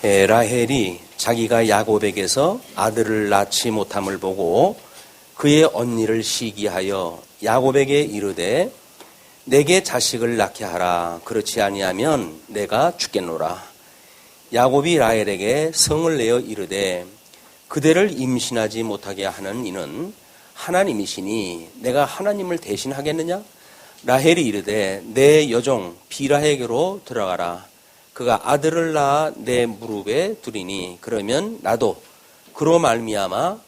라헬이 자기가 야곱에게서 아들을 낳지 못함을 보고 그의 언니를 시기하여 야곱에게 이르되 내게 자식을 낳게 하라. 그렇지 아니하면 내가 죽겠노라. 야곱이 라헬에게 성을 내어 이르되 그대를 임신하지 못하게 하는 이는 하나님이시니 내가 하나님을 대신하겠느냐? 라헬이 이르되 내 여종 비라에게로 들어가라. 그가 아들을 낳아 내 무릎에 두리니 그러면 나도 그로 말미암아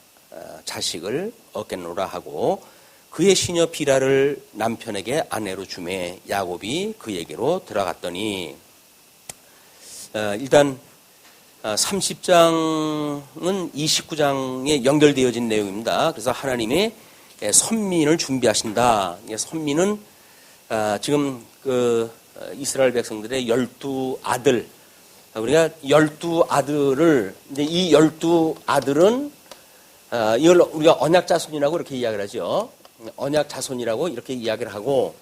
자식을 얻겠노라 하고 그의 시녀 비라를 남편에게 아내로 주매 야곱이 그에게로 들어갔더니 일단 30장은 29장에 연결되어진 내용입니다. 그래서 하나님의 선민을 준비하신다. 선민은 지금 이스라엘 백성들의 12아들, 우리가 12아들을, 이 12아들은 이걸 우리가 언약자손이라고 이렇게 이야기를 하죠. 언약자손이라고 이렇게 이야기를 하고,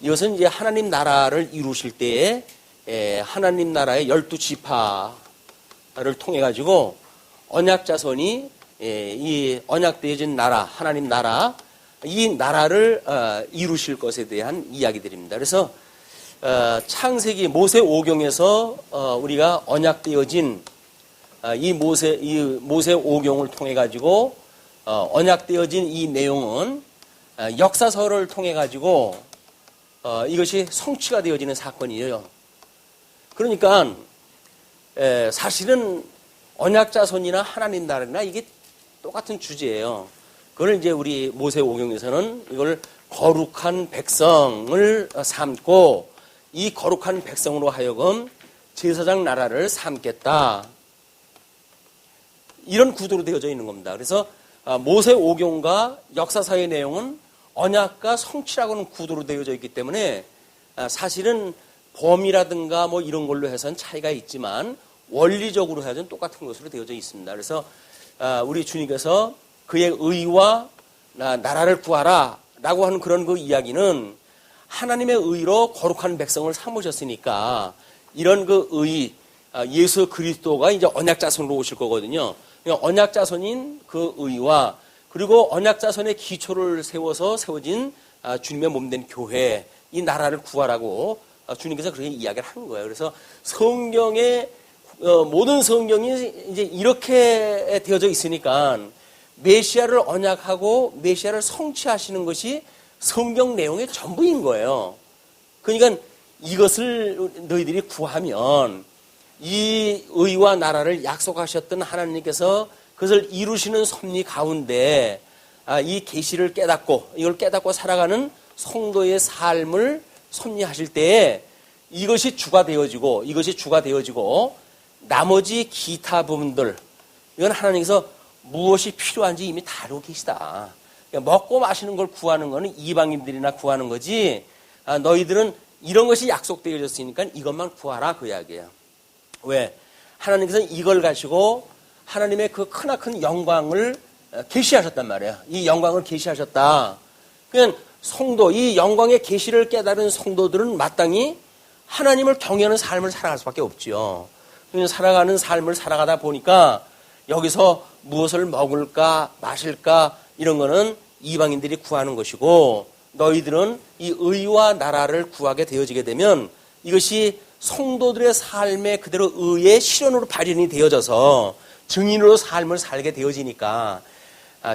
이것은 이제 하나님 나라를 이루실 때에 하나님 나라의 12지파를 통해 가지고 언약자손이 이 언약되어진 나라, 하나님 나라, 이 나라를 이루실 것에 대한 이야기들입니다. 그래서 창세기 모세 5경에서 우리가 언약되어진 이 모세 5경을 통해 가지고 언약되어진 이 내용은 역사서를 통해 가지고 이것이 성취가 되어지는 사건이에요. 그러니까 사실은 언약자손이나 하나님 나라나 이게 똑같은 주제예요. 그걸 이제 우리 모세 5경에서는 이걸 거룩한 백성을 삼고 이 거룩한 백성으로 하여금 제사장 나라를 삼겠다. 이런 구도로 되어져 있는 겁니다. 그래서 모세 5경과 역사사의 내용은 언약과 성취라고는 구도로 되어져 있기 때문에 사실은 범위라든가 뭐 이런 걸로 해서는 차이가 있지만 원리적으로 해서는 똑같은 것으로 되어져 있습니다. 그래서 우리 주님께서 그의 의와 나라를 구하라 라고 하는 그런 그 이야기는 하나님의 의로 거룩한 백성을 삼으셨으니까 이런 그 의, 예수 그리스도가 이제 언약자손으로 오실 거거든요. 언약자손인 그 의와 그리고 언약자손의 기초를 세워서 세워진 주님의 몸된 교회, 이 나라를 구하라고 주님께서 그렇게 이야기를 한 거예요. 그래서 성경의 모든 성경이 이제 이렇게 되어져 있으니까 메시아를 언약하고 메시아를 성취하시는 것이 성경 내용의 전부인 거예요. 그러니까 이것을 너희들이 구하면 이 의와 나라를 약속하셨던 하나님께서 그것을 이루시는 섭리 가운데 이 계시를 깨닫고 이걸 깨닫고 살아가는 성도의 삶을 섭리하실 때에 이것이 주가 되어지고 나머지 기타 부분들 이건 하나님께서 무엇이 필요한지 이미 다 알고 계시다. 그러니까 먹고 마시는 걸 구하는 거는 이방인들이나 구하는 거지 너희들은 이런 것이 약속되어졌으니까 이것만 구하라 그 이야기예요. 왜? 하나님께서 이걸 가지고 하나님의 그 크나큰 영광을 계시하셨단 말이에요. 이 영광을 계시하셨다. 그냥 성도, 이 영광의 계시를 깨달은 성도들은 마땅히 하나님을 경외하는 삶을 살아갈 수밖에 없지요. 살아가는 삶을 살아가다 보니까 여기서 무엇을 먹을까 마실까 이런 거는 이방인들이 구하는 것이고 너희들은 이 의와 나라를 구하게 되어지게 되면 이것이 성도들의 삶에 그대로 의의 실현으로 발현이 되어져서 증인으로 삶을 살게 되어지니까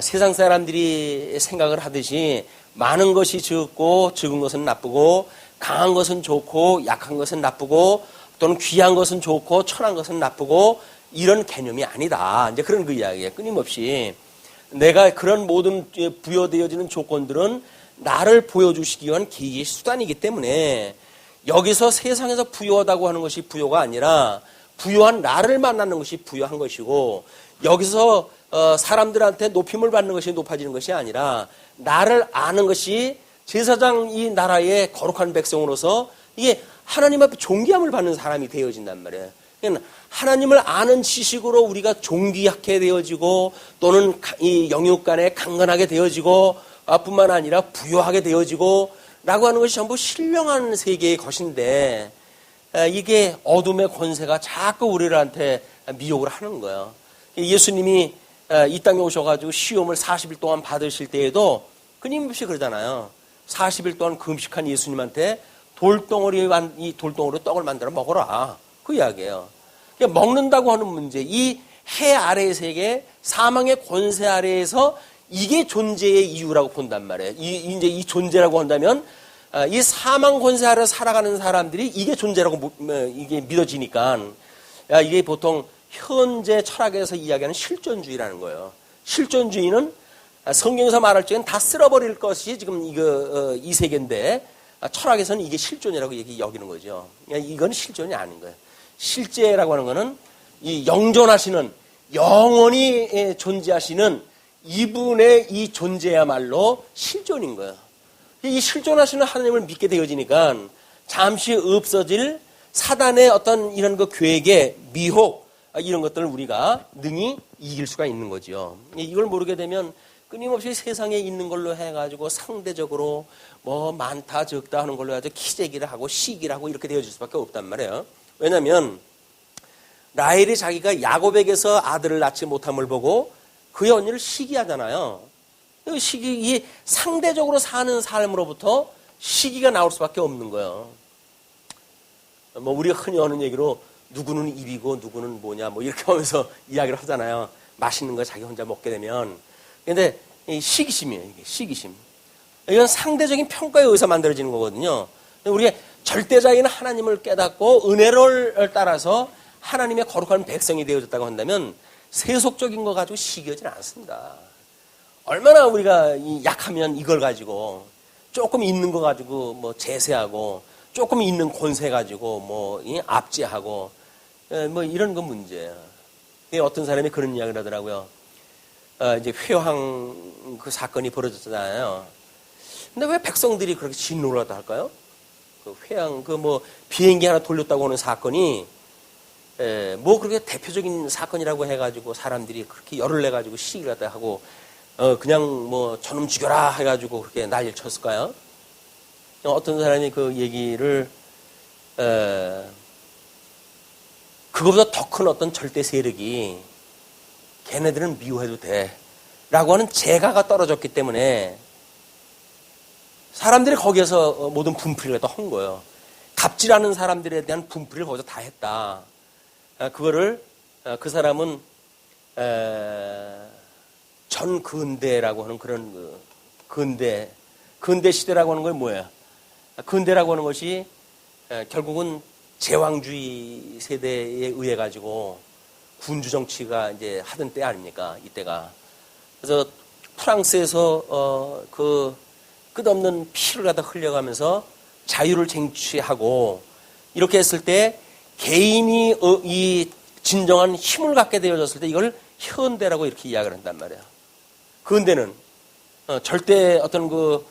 세상 사람들이 생각을 하듯이 많은 것이 적고 적은 것은 나쁘고 강한 것은 좋고 약한 것은 나쁘고 또는 귀한 것은 좋고 천한 것은 나쁘고 이런 개념이 아니다. 이제 그런 그 이야기예요. 끊임없이 내가 그런 모든 부여되어지는 조건들은 나를 보여주시기 위한 계기의 수단이기 때문에 여기서 세상에서 부여하다고 하는 것이 부여가 아니라 부여한 나를 만나는 것이 부여한 것이고 여기서 사람들한테 높임을 받는 것이 높아지는 것이 아니라 나를 아는 것이 제사장 이 나라의 거룩한 백성으로서 이게 하나님 앞에 존귀함을 받는 사람이 되어진단 말이에요. 그러니까 하나님을 아는 지식으로 우리가 존귀하게 되어지고 또는 이 영육 간에 강건하게 되어지고 뿐만 아니라 부여하게 되어지고 라고 하는 것이 전부 신령한 세계의 것인데 이게 어둠의 권세가 자꾸 우리들한테 미혹을 하는 거예요. 예수님이 이 땅에 오셔가지고 시험을 40일 동안 받으실 때에도 끊임없이 그러잖아요. 40일 동안 금식한 예수님한테 이 돌덩어리로 떡을 만들어 먹어라. 그 이야기예요. 그러니까 먹는다고 하는 문제, 이 해 아래의 세계, 사망의 권세 아래에서 이게 존재의 이유라고 본단 말이에요. 이제 이 존재라고 한다면 이 사망 권세 아래 살아가는 사람들이 이게 존재라고 이게 믿어지니까 이게 보통 현재 철학에서 이야기하는 실존주의라는 거예요. 실존주의는 성경에서 말할 적엔 다 쓸어버릴 것이 지금 이 세계인데 철학에서는 이게 실존이라고 여기는 거죠. 이건 실존이 아닌 거예요. 실제라고 하는 거는 이 영존하시는 영원히 존재하시는 이분의 이 존재야말로 실존인 거예요. 이 실존하시는 하나님을 믿게 되어지니까 잠시 없어질 사단의 어떤 이런 그 계획의 미혹 이런 것들을 우리가 능히 이길 수가 있는 거죠. 이걸 모르게 되면 끊임없이 세상에 있는 걸로 해가지고 상대적으로 뭐 많다 적다 하는 걸로 해가지고 키재기를 하고 시기를 하고 이렇게 되어질 수밖에 없단 말이에요. 왜냐하면 라헬이 자기가 야곱에게서 아들을 낳지 못함을 보고 그의 언니를 시기하잖아요. 이 상대적으로 사는 삶으로부터 시기가 나올 수밖에 없는 거예요. 뭐 우리가 흔히 하는 얘기로 누구는 입이고 누구는 뭐냐 뭐 이렇게 하면서 이야기를 하잖아요. 맛있는 거 자기 혼자 먹게 되면. 근데 이 시기심이에요. 이게 시기심. 이건 상대적인 평가에 의해서 만들어지는 거거든요. 우리가 절대자인 하나님을 깨닫고 은혜를 따라서 하나님의 거룩한 백성이 되어졌다고 한다면 세속적인 거 가지고 시기하지는 않습니다. 얼마나 우리가 약하면 이걸 가지고 조금 있는 거 가지고 뭐 제세하고 조금 있는 권세 가지고 뭐 압제하고 뭐 이런 건 문제예요. 어떤 사람이 그런 이야기를 하더라고요. 이제 회황 그 사건이 벌어졌잖아요. 근데 왜 백성들이 그렇게 진노를 하다 할까요? 그 회황 그 뭐 비행기 하나 돌렸다고 하는 사건이 뭐 그렇게 대표적인 사건이라고 해가지고 사람들이 그렇게 열을 내가지고 시기를 하다 하고 그냥 뭐 저놈 죽여라 해가지고 그렇게 난리를 쳤을까요? 어떤 사람이 그 얘기를 그거보다 더 큰 어떤 절대 세력이 걔네들은 미워해도 돼 라고 하는 재가가 떨어졌기 때문에 사람들이 거기에서 모든 분풀이를 다 한 거예요. 갑질하는 사람들에 대한 분풀이를 거기서 다 했다. 그거를 그 사람은 전근대라고 하는 그런 근대 시대라고 하는 건 뭐예요? 근대라고 하는 것이 결국은 제왕주의 세대에 의해 가지고 군주 정치가 이제 하던 때 아닙니까? 이때가. 그래서 프랑스에서 그 끝없는 피를 갖다 흘려가면서 자유를 쟁취하고 이렇게 했을 때 개인이 이 진정한 힘을 갖게 되어졌을 때 이걸 현대라고 이렇게 이야기를 한단 말이에요. 근대는 절대 어떤 그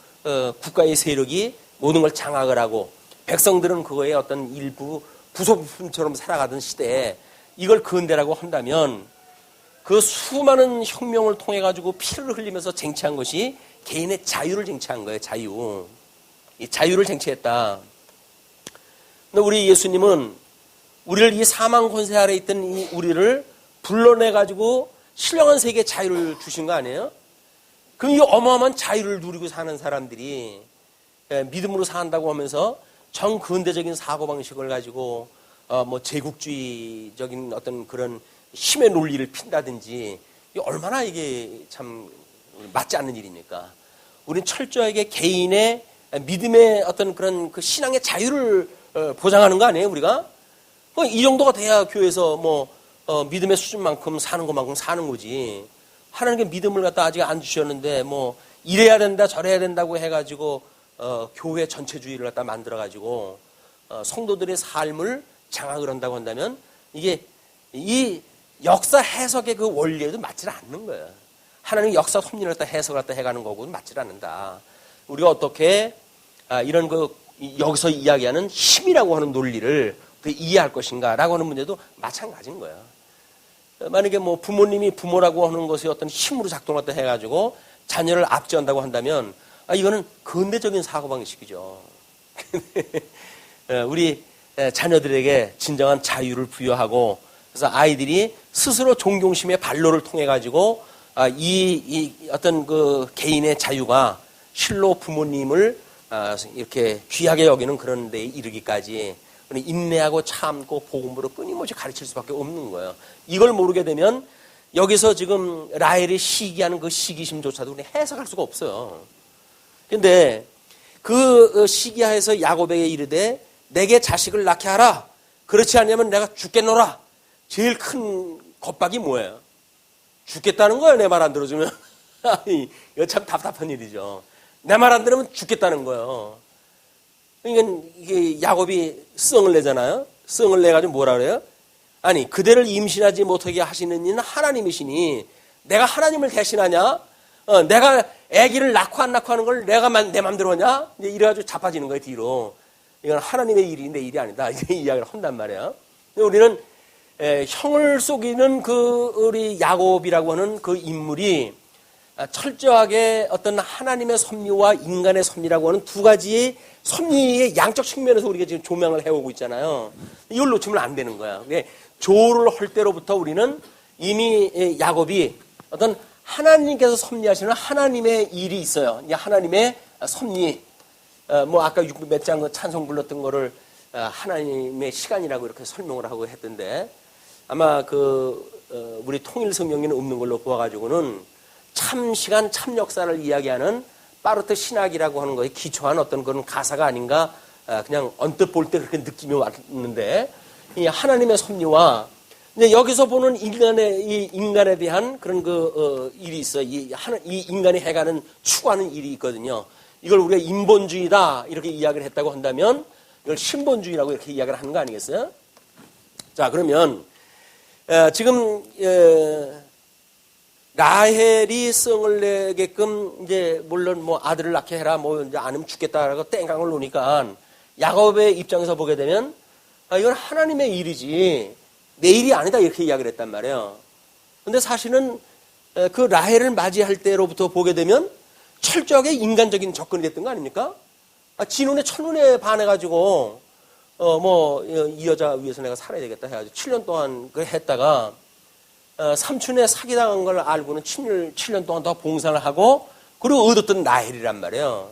국가의 세력이 모든 걸 장악을 하고 백성들은 그거의 어떤 일부 부속품처럼 살아가던 시대에 이걸 근대라고 한다면 그 수많은 혁명을 통해 가지고 피를 흘리면서 쟁취한 것이 개인의 자유를 쟁취한 거예요. 자유. 이 자유를 쟁취했다. 근데 우리 예수님은 우리를 이 사망 권세 아래 있던 이 우리를 불러내 가지고 신령한 세계의 자유를 주신 거 아니에요? 그럼 이 어마어마한 자유를 누리고 사는 사람들이 믿음으로 산다고 하면서 정근대적인 사고방식을 가지고 뭐 제국주의적인 어떤 그런 힘의 논리를 핀다든지 얼마나 이게 참 맞지 않는 일입니까? 우리는 철저하게 개인의 믿음의 어떤 그런 그 신앙의 자유를 보장하는 거 아니에요, 우리가? 이 정도가 돼야 교회에서 뭐 믿음의 수준만큼 사는 것만큼 사는 거지. 하나님께 믿음을 갖다 아직 안 주셨는데 뭐 이래야 된다 저래야 된다고 해가지고 교회 전체주의를 갖다 만들어가지고 성도들의 삶을 장악을 한다고 한다면 이게 이 역사 해석의 그 원리에도 맞지 않는 거예요. 하나님 역사 섭리를 갖다 해석을 갖다 해가는 거고는 맞지 않는다. 우리가 어떻게 이런 그 여기서 이야기하는 힘이라고 하는 논리를 이해할 것인가라고 하는 문제도 마찬가지인 거예요. 만약에 뭐 부모님이 부모라고 하는 것이 어떤 힘으로 작동했다 해가지고 자녀를 압제한다고 한다면 이거는 근대적인 사고방식이죠. 우리 자녀들에게 진정한 자유를 부여하고 그래서 아이들이 스스로 존경심의 발로를 통해 가지고 이 어떤 그 개인의 자유가 실로 부모님을 이렇게 귀하게 여기는 그런 데에 이르기까지 인내하고 참고 복음으로 끊임없이 가르칠 수밖에 없는 거예요. 이걸 모르게 되면 여기서 지금 라헬이 시기하는 그 시기심조차도 우리 해석할 수가 없어요. 근데 그 시기하에서 야곱에게 이르되 내게 자식을 낳게 하라. 그렇지 않으면 내가 죽겠노라. 제일 큰 겁박이 뭐예요? 죽겠다는 거예요. 내 말 안 들어주면. 이거 참 답답한 일이죠. 내 말 안 들으면 죽겠다는 거예요. 그러니까 이게 야곱이 성을 내잖아요. 성을 내가지고 뭐라 그래요? 아니 그대를 임신하지 못하게 하시는 이는 하나님이시니 내가 하나님을 대신하냐? 내가 아기를 낳고 안 낳고 하는 걸 내가 내 맘대로 하냐? 이래가지고 자빠지는 거예요 뒤로. 이건 하나님의 일이 내 일이 아니다. 이렇게 이야기를 한단 말이에요. 우리는 형을 속이는 그 우리 야곱이라고 하는 그 인물이 철저하게 어떤 하나님의 섭리와 인간의 섭리라고 하는 두 가지의 섭리의 양적 측면에서 우리가 지금 조명을 해오고 있잖아요. 이걸 놓치면 안 되는 거야. 조를 할 때로부터 우리는 이미 야곱이 어떤 하나님께서 섭리하시는 하나님의 일이 있어요. 하나님의 섭리. 뭐 아까 몇 장 찬송 불렀던 거를 하나님의 시간이라고 이렇게 설명을 하고 했던데 아마 우리 통일 성경에는 없는 걸로 보아가지고는 참 시간, 참 역사를 이야기하는 파르트 신학이라고 하는 거에 기초한 어떤 그런 가사가 아닌가 그냥 언뜻 볼 때 그렇게 느낌이 왔는데 이 하나님의 섭리와 근데 여기서 보는 이 인간에 대한 그런 일이 있어요. 이 인간이 해가는 추구하는 일이 있거든요. 이걸 우리가 인본주의다 이렇게 이야기를 했다고 한다면 이걸 신본주의라고 이렇게 이야기를 하는 거 아니겠어요? 자 그러면 지금 라헬이 성을 내게끔 이제 물론 뭐 아들을 낳게 해라 뭐 이제 안 하면 죽겠다라고 땡깡을 놓으니까 야곱의 입장에서 보게 되면 이건 하나님의 일이지 내 일이 아니다 이렇게 이야기를 했단 말이에요. 근데 사실은 그 라헬을 맞이할 때로부터 보게 되면 철저하게 인간적인 접근이 됐던 거 아닙니까? 진혼에 첫눈에 반해가지고 이 여자 위해서 내가 살아야 되겠다 해가지고 7년 동안 했다가 삼촌의 사기당한 걸 알고는 7년 동안 더 봉사를 하고 그리고 얻었던 라헬이란 말이에요.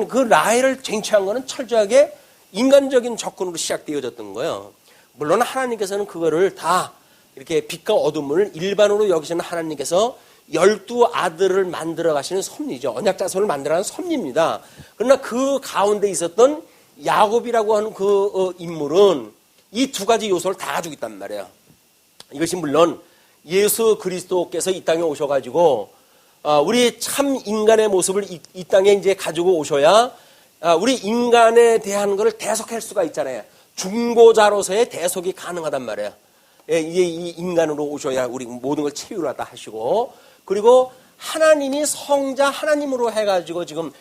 그 라헬을 쟁취한 거는 철저하게 인간적인 접근으로 시작되어졌던 거예요. 물론 하나님께서는 그거를 다 이렇게 빛과 어둠을 일반으로 여기시는 하나님께서 12아들을 만들어 가시는 섭리죠. 언약자손을 만들어가는 섭리입니다. 그러나 그 가운데 있었던 야곱이라고 하는 그 인물은 이 두 가지 요소를 다 가지고 있단 말이에요. 이것이 물론 예수 그리스도께서 이 땅에 오셔가지고 우리 참 인간의 모습을 이 땅에 이제 가지고 오셔야 우리 인간에 대한 것을 대속할 수가 있잖아요. 중보자로서의 대속이 가능하단 말이에요. 이 인간으로 오셔야 우리 모든 걸 채우라다 하시고 그리고 하나님이 성자 하나님으로 해가지고 지금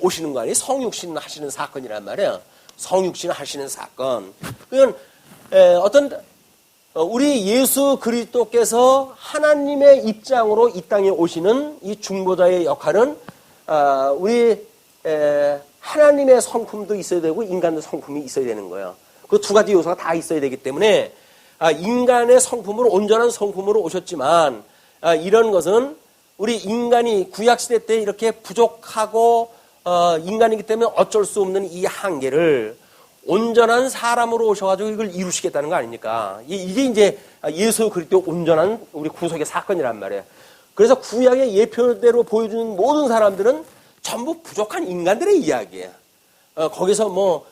오시는 거 아니에요? 성육신 하시는 사건이란 말이에요. 성육신 하시는 사건. 그건 우리 예수 그리스도께서 하나님의 입장으로 이 땅에 오시는 이 중보자의 역할은 우리 하나님의 성품도 있어야 되고 인간의 성품이 있어야 되는 거예요. 그 두 가지 요소가 다 있어야 되기 때문에 인간의 성품으로 온전한 성품으로 오셨지만 이런 것은 우리 인간이 구약시대 때 이렇게 부족하고 인간이기 때문에 어쩔 수 없는 이 한계를 온전한 사람으로 오셔가지고 이걸 이루시겠다는 거 아닙니까? 이게 이제 예수 그리스도 온전한 우리 구속의 사건이란 말이에요. 그래서 구약의 예표대로 보여주는 모든 사람들은 전부 부족한 인간들의 이야기예요. 거기서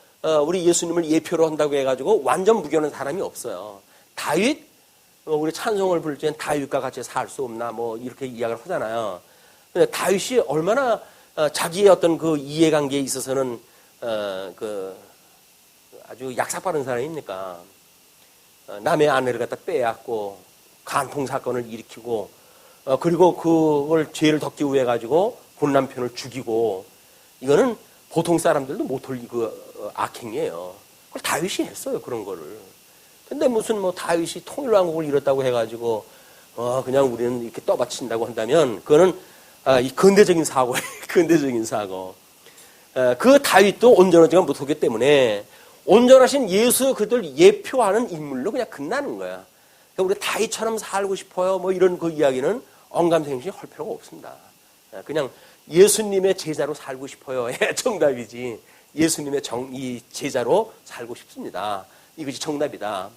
우리 예수님을 예표로 한다고 해가지고 완전 무교는 사람이 없어요. 다윗, 우리 찬송을 부를 때는 다윗과 같이 살 수 없나 이렇게 이야기를 하잖아요. 근데 다윗이 얼마나 자기의 어떤 그 이해관계에 있어서는 아주 약삭빠른 사람입니까? 남의 아내를 갖다 빼앗고 간통 사건을 일으키고 그리고 그걸 죄를 덮기 위해 가지고 본 남편을 죽이고 이거는 보통 사람들도 못할 악행이에요. 그걸 다윗이 했어요 그런 거를. 근데 무슨 다윗이 통일왕국을 이뤘다고 해가지고 그냥 우리는 이렇게 떠받친다고 한다면 그거는 이 근대적인 사고예요. 근대적인 사고. 그 다윗도 온전하지가 못하기 때문에 온전하신 예수 그들 예표하는 인물로 그냥 끝나는 거야. 그러니까 우리 다윗처럼 살고 싶어요. 뭐 이런 그 이야기는 언감생심 할 필요가 없습니다. 그냥 예수님의 제자로 살고 싶어요. 정답이지. 예수님의 이 제자로 살고 싶습니다. 이것이 정답이다.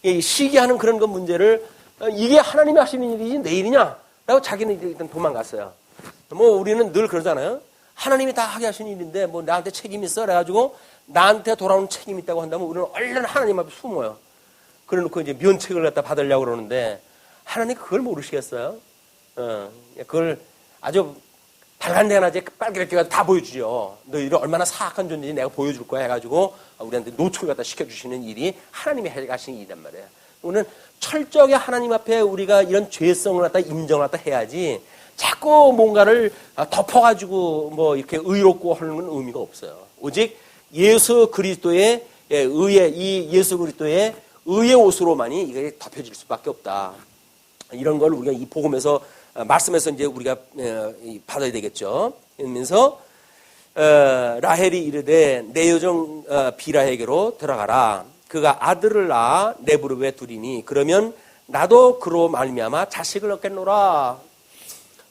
이 시기하는 그런 그 문제를 이게 하나님이 하시는 일이지 내 일이냐? 라고 자기는 일단 도망갔어요. 뭐 우리는 늘 그러잖아요. 하나님이 다 하게 하시는 일인데 뭐 나한테 책임 있어? 그래가지고 나한테 돌아오는 책임이 있다고 한다면 우리는 얼른 하나님 앞에 숨어요. 그래 놓고 이제 면책을 갖다 받으려고 그러는데 하나님 그걸 모르시겠어요? 그걸 아주 달간대낮에 빨갛게 다 보여주죠. 너희를 얼마나 사악한 존재인지 내가 보여줄 거야 해가지고 우리한테 노출을 갖다 시켜주시는 일이 하나님이 해가시는 일이란 말이에요. 우리는 철저하게 하나님 앞에 우리가 이런 죄성을 갖다 인정을 갖다 해야지 자꾸 뭔가를 덮어가지고 뭐 이렇게 의롭고 하는 건 의미가 없어요. 오직 예수 그리스도의 의의, 이 예수 그리스도의 의의 옷으로만이 이게 덮여질 수밖에 없다. 이런 걸 우리가 이 복음에서 말씀에서 이제 우리가 받아야 되겠죠. 그러면서 라헬이 이르되 내 여종 비라에게로 들어가라. 그가 아들을 낳아 내 무릎에 두리니 그러면 나도 그로 말미암아 자식을 얻겠노라.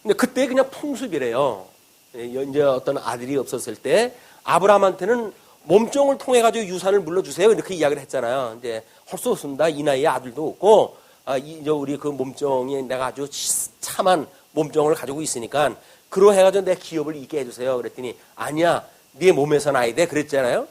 근데 그때 그냥 풍습이래요. 이제 어떤 아들이 없었을 때 아브라함한테는 몸종을 통해 가지고 유산을 물려주세요. 이렇게 이야기를 했잖아요. 이제 할 수 없습니다. 이 나이에 아들도 없고 이제 우리 그 몸종이 내가 아주 참한 몸종을 가지고 있으니까 그로 해가지고 내 기업을 있게 해주세요. 그랬더니 아니야, 네 몸에서 나야 돼. 그랬잖아요.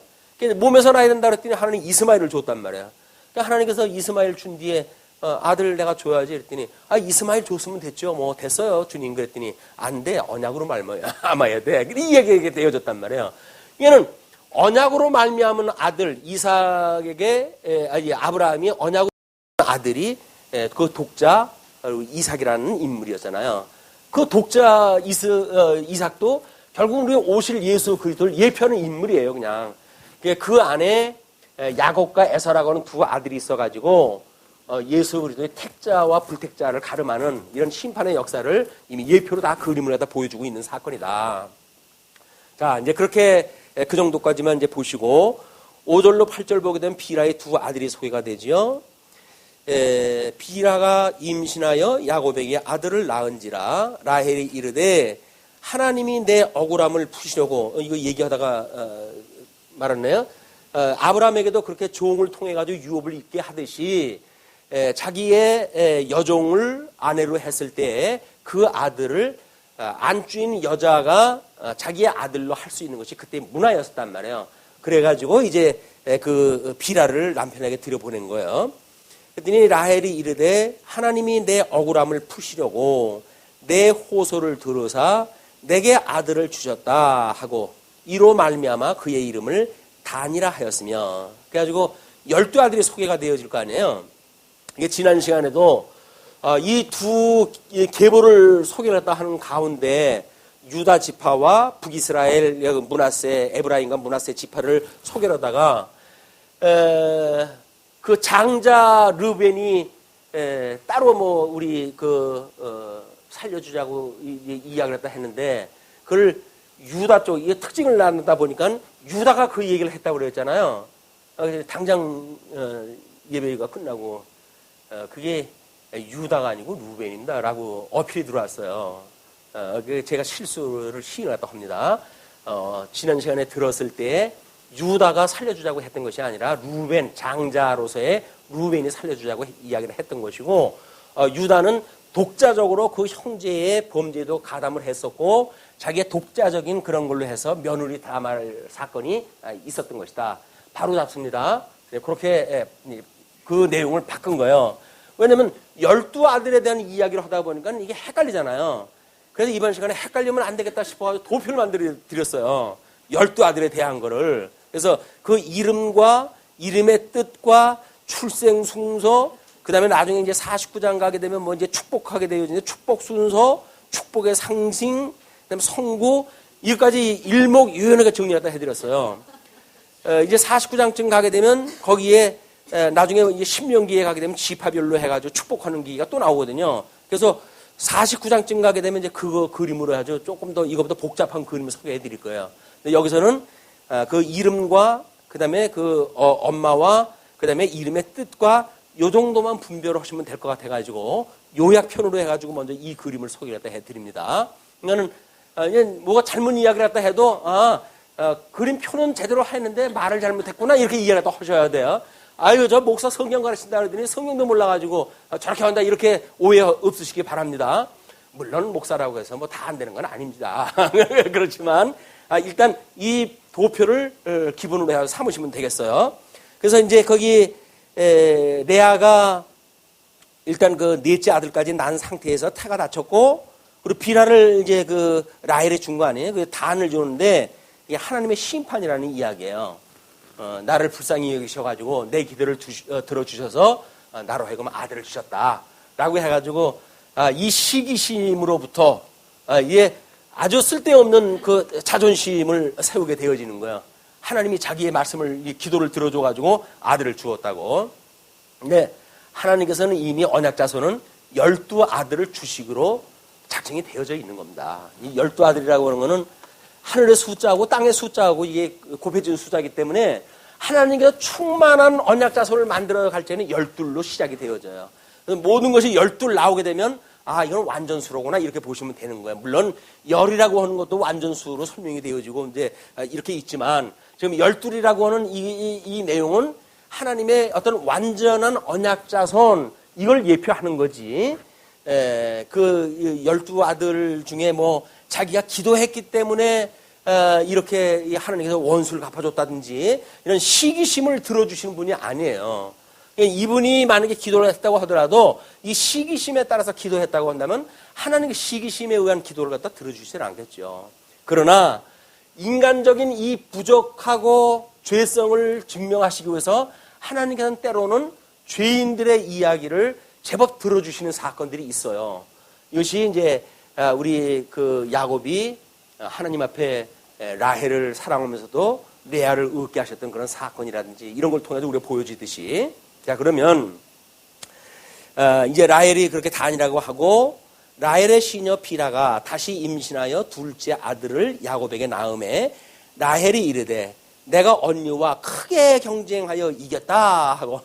몸에서 나야 된다 그랬더니 하나님 이스마엘을 줬단 말이야. 그러니까 하나님께서 이스마엘 준 뒤에 아들 내가 줘야지 그랬더니 이스마엘 줬으면 됐죠. 뭐 됐어요 주님. 그랬더니 안 돼, 언약으로 말미암아야 돼. 이 얘기가 되어졌단 말이에요. 얘는 언약으로 말미암은 아들 이삭에게 아브라함이 언약으로 아들이 그 독자 이삭이라는 인물이었잖아요. 그 독자 이삭도 결국 우리 오실 예수 그리스도를 예표하는 인물이에요. 그냥 그 안에 야곱과 에서라고 하는 두 아들이 있어가지고 예수 그리스도의 택자와 불택자를 가름하는 이런 심판의 역사를 이미 예표로 다 그림을 갖다 보여주고 있는 사건이다. 자, 이제 그렇게 그 정도까지만 이제 보시고 5절로 8절 보게 되면 비라의 두 아들이 소개가 되지요. 비라가 임신하여 야곱에게 아들을 낳은지라 라헬이 이르되 하나님이 내 억울함을 푸시려고 이거 얘기하다가 말았네요. 아브라함에게도 그렇게 종을 통해 가지고 유업을 있게 하듯이 자기의 여종을 아내로 했을 때 그 아들을 안주인 여자가 자기의 아들로 할 수 있는 것이 그때 문화였단 말이에요. 그래가지고 이제 그 비라를 남편에게 들여보낸 거예요. 그랬더니 라헬이 이르되 하나님이 내 억울함을 푸시려고 내 호소를 들으사 내게 아들을 주셨다 하고 이로 말미암아 그의 이름을 단이라 하였으며 그래가지고 12아들이 소개가 되어질 거 아니에요. 이게 지난 시간에도 이 두 계보를 소개를 했다 하는 가운데 유다 지파와 북이스라엘 므낫세 에브라임과 므낫세 지파를 소개를 하다가 그 장자 르벤이 따로 뭐 우리 살려주자고 이야기를 했다 했는데 그걸 유다 쪽 이게 특징을 나누다 보니까 유다가 그 얘기를 했다고 그랬잖아요. 당장 예배가 끝나고 그게 유다가 아니고 루벤입니다라고 어필이 들어왔어요. 제가 실수를 시인을 했다고 합니다. 지난 시간에 들었을 때 유다가 살려주자고 했던 것이 아니라 루벤 장자로서의 루벤이 살려주자고 이야기를 했던 것이고 유다는 독자적으로 그 형제의 범죄도 가담을 했었고 자기의 독자적인 그런 걸로 해서 며느리 다말 사건이 있었던 것이다. 바로 잡습니다. 그렇게 그 내용을 바꾼 거예요. 왜냐하면 12아들에 대한 이야기를 하다 보니까 이게 헷갈리잖아요. 그래서 이번 시간에 헷갈리면 안 되겠다 싶어서 도표를 만들어 드렸어요. 12아들에 대한 거를. 그래서 그 이름과 이름의 뜻과 출생 순서, 그 다음에 나중에 이제 49장 가게 되면 뭐 이제 축복하게 되어지는 축복 순서, 축복의 상징, 그 다음에 성구, 이것까지 일목요연하게 정리하다 해드렸어요. 이제 49장쯤 가게 되면 거기에 나중에 이제 신명기에 가게 되면 지파별로 해가지고 축복하는 기가 또 나오거든요. 그래서 49장쯤 가게 되면 이제 그거 그림으로 아주 조금 더 이거보다 복잡한 그림을 소개해 드릴 거예요. 근데 여기서는 그 이름과 그다음에 그 엄마와 그다음에 이름의 뜻과 요 정도만 분별을 하시면 될 것 같아가지고 요약편으로 해가지고 먼저 이 그림을 소개를 해드립니다. 그러니까는 뭐가 잘못 이야기를 했다 해도 그림표는 제대로 했는데 말을 잘못했구나 이렇게 이해를 또 하셔야 돼요. 아유 저 목사 성경 가르친다 그러더니 성경도 몰라가지고 저렇게 한다 이렇게 오해 없으시기 바랍니다. 물론 목사라고 해서 뭐 다 안 되는 건 아닙니다. 그렇지만 일단 이 도표를 기본으로 해서 삼으시면 되겠어요. 그래서 이제 거기 레아가 일단 그 넷째 아들까지 난 상태에서 태가 다쳤고 그리고 비라를 이제 그 라헬에 준 거 아니에요? 그 단을 주는데 이게 하나님의 심판이라는 이야기예요. 나를 불쌍히 여기셔가지고 내 기도를 들어주셔서 나로 하여금 아들을 주셨다라고 해가지고 이 시기심으로부터 이게 아주 쓸데없는 그 자존심을 세우게 되어지는 거예요. 하나님이 자기의 말씀을 기도를 들어줘가지고 아들을 주었다고. 근데 하나님께서는 이미 언약자손은 12아들을 주식으로 작정이 되어져 있는 겁니다. 이 12아들이라고 하는 거는 하늘의 숫자하고 땅의 숫자하고 이게 곱해진 숫자이기 때문에 하나님께서 충만한 언약자손을 만들어 갈 때는 12로 시작이 되어져요. 모든 것이 12 나오게 되면 이건 완전수로구나 이렇게 보시면 되는 거예요. 물론 열이라고 하는 것도 완전수로 설명이 되어지고 이제 이렇게 있지만 지금 12이라고 하는 이 내용은 하나님의 어떤 완전한 언약자손 이걸 예표하는 거지. 그 12아들 중에 뭐 자기가 기도했기 때문에 이렇게 하나님께서 원수를 갚아줬다든지 이런 시기심을 들어주시는 분이 아니에요. 이분이 만약에 기도를 했다고 하더라도 이 시기심에 따라서 기도했다고 한다면 하나님의 시기심에 의한 기도를 갖다 들어주시진 않겠죠. 그러나 인간적인 이 부족하고 죄성을 증명하시기 위해서 하나님께서는 때로는 죄인들의 이야기를 제법 들어주시는 사건들이 있어요. 이것이 이제 우리 그 야곱이 하나님 앞에 라헬을 사랑하면서도 레아를 얻게 하셨던 그런 사건이라든지 이런 걸 통해서 우리가 보여지듯이 자 그러면 이제 라헬이 그렇게 단이라고 하고 라헬의 시녀 비라가 다시 임신하여 둘째 아들을 야곱에게 낳음에 라헬이 이르되 내가 언니와 크게 경쟁하여 이겼다 하고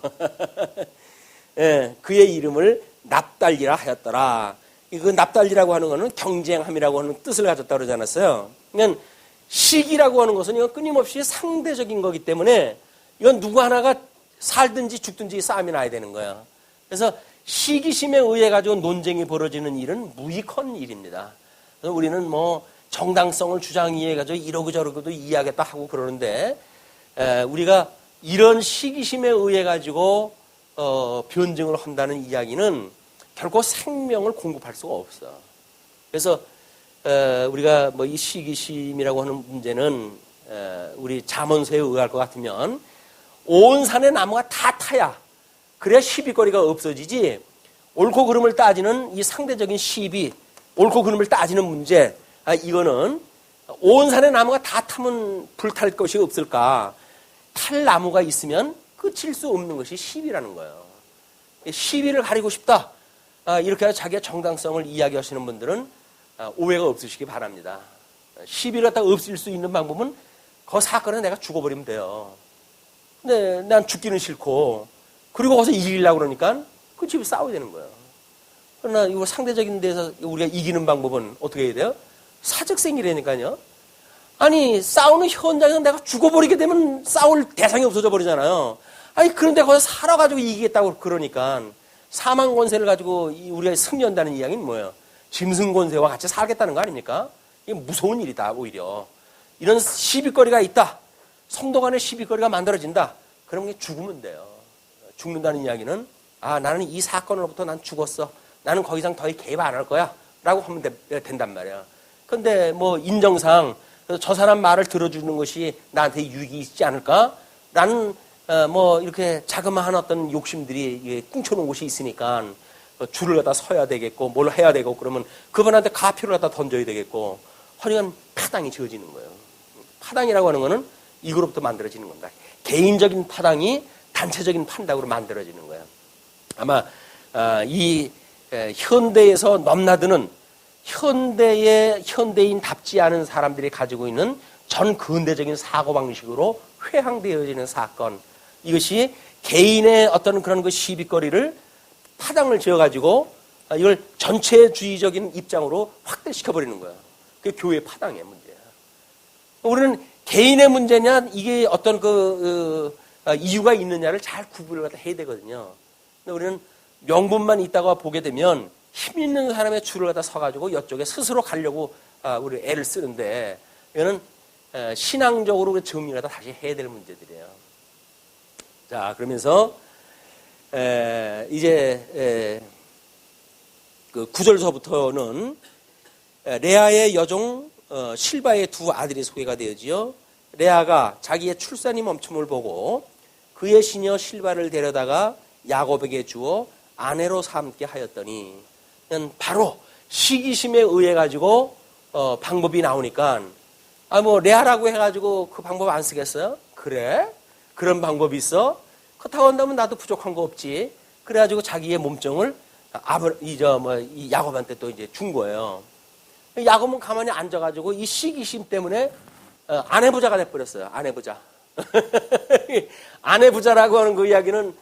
그의 이름을 납달리라 하였더라. 그 납달리라고 하는 것은 경쟁함이라고 하는 뜻을 가졌다고 그러지 않았어요. 그러니까 시기라고 하는 것은 이건 끊임없이 상대적인 거기 때문에 이건 누구 하나가 살든지 죽든지 싸움이 나야 되는 거예요. 그래서 시기심에 의해 가지고 논쟁이 벌어지는 일은 무익한 일입니다. 그래서 우리는 뭐 정당성을 주장해 가지고 이러고 저러고도 이해하겠다 하고 그러는데 우리가 이런 시기심에 의해 가지고 변증을 한다는 이야기는 결코 생명을 공급할 수가 없어. 그래서 우리가 뭐 이 시기심이라고 하는 문제는 우리 잠언서에 의할 것 같으면 온 산의 나무가 다 타야 그래야 시비거리가 없어지지. 옳고 그름을 따지는 이 상대적인 시비, 옳고 그름을 따지는 문제, 이거는 온 산의 나무가 다 타면 불탈 것이 없을까? 탈 나무가 있으면 끝일 수 없는 것이 시비라는 거예요. 시비를 가리고 싶다. 이렇게 해서 자기의 정당성을 이야기하시는 분들은 오해가 없으시기 바랍니다. 시비를 갖다 없앨 수 있는 방법은 그 사건에 내가 죽어버리면 돼요. 근데 난 죽기는 싫고 그리고 거기서 이기려고 그러니까 그 집에 싸워야 되는 거예요. 그러나 이거 상대적인 데서 우리가 이기는 방법은 어떻게 해야 돼요? 사적생이라니까요. 아니 싸우는 현장에서 내가 죽어버리게 되면 싸울 대상이 없어져 버리잖아요. 아니 그런데 거기서 살아가지고 이기겠다고 그러니까 사망 권세를 가지고 우리가 승리한다는 이야기는 뭐예요? 짐승 권세와 같이 살겠다는 거 아닙니까? 이게 무서운 일이다 오히려. 이런 시비거리가 있다. 성도 간의 시비거리가 만들어진다. 그러면 죽으면 돼요. 죽는다는 이야기는 나는 이 사건으로부터 난 죽었어. 나는 더 이상 개입 안 할 거야. 라고 하면 된단 말이야. 근데 뭐 인정상 저 사람 말을 들어주는 것이 나한테 유익이 있지 않을까? 나는 뭐 이렇게 자그마한 어떤 욕심들이 꿍쳐놓은 곳이 있으니까 줄을 갖다 서야 되겠고 뭘 해야 되고 그러면 그분한테 가표를 갖다 던져야 되겠고 하여간 파당이 지어지는 거예요. 파당이라고 하는 거는 이거로부터 만들어지는 겁니다. 개인적인 파당이 단체적인 판당으로 만들어지는 거예요. 아마 이 현대에서 넘나드는 현대인답지 않은 사람들이 가지고 있는 전 근대적인 사고방식으로 회항되어지는 사건. 이것이 개인의 어떤 그런 그 시비거리를 파장을 지어가지고 이걸 전체주의적인 입장으로 확대시켜버리는 거예요. 그게 교회 파당의 문제야. 우리는 개인의 문제냐, 이게 어떤 이유가 있느냐를 잘 구분을 해야 되거든요. 근데 우리는 명분만 있다고 보게 되면 힘 있는 사람의 줄을 갖다 서가지고 이쪽에 스스로 가려고 우리 애를 쓰는데, 이거는 신앙적으로 정리를 갖다 다시 해야 될 문제들이에요. 자, 그러면서 이제 그 9절서부터는 레아의 여종 실바의 두 아들이 소개가 되어지요. 레아가 자기의 출산이 멈춤을 보고 그의 시녀 실바를 데려다가 야곱에게 주어 아내로 삼게 하였더니, 바로 시기심에 의해 가지고 방법이 나오니까 레아라고 해가지고 그 방법 안 쓰겠어요? 그래? 그런 방법이 있어? 그렇다고 한다면 나도 부족한 거 없지. 그래가지고 자기의 몸종을 이 야곱한테 또 이제 준 거예요. 야곱은 가만히 앉아가지고 이 시기심 때문에 아내부자가 돼버렸어요. 아내부자. 아내부자라고 하는 그 이야기는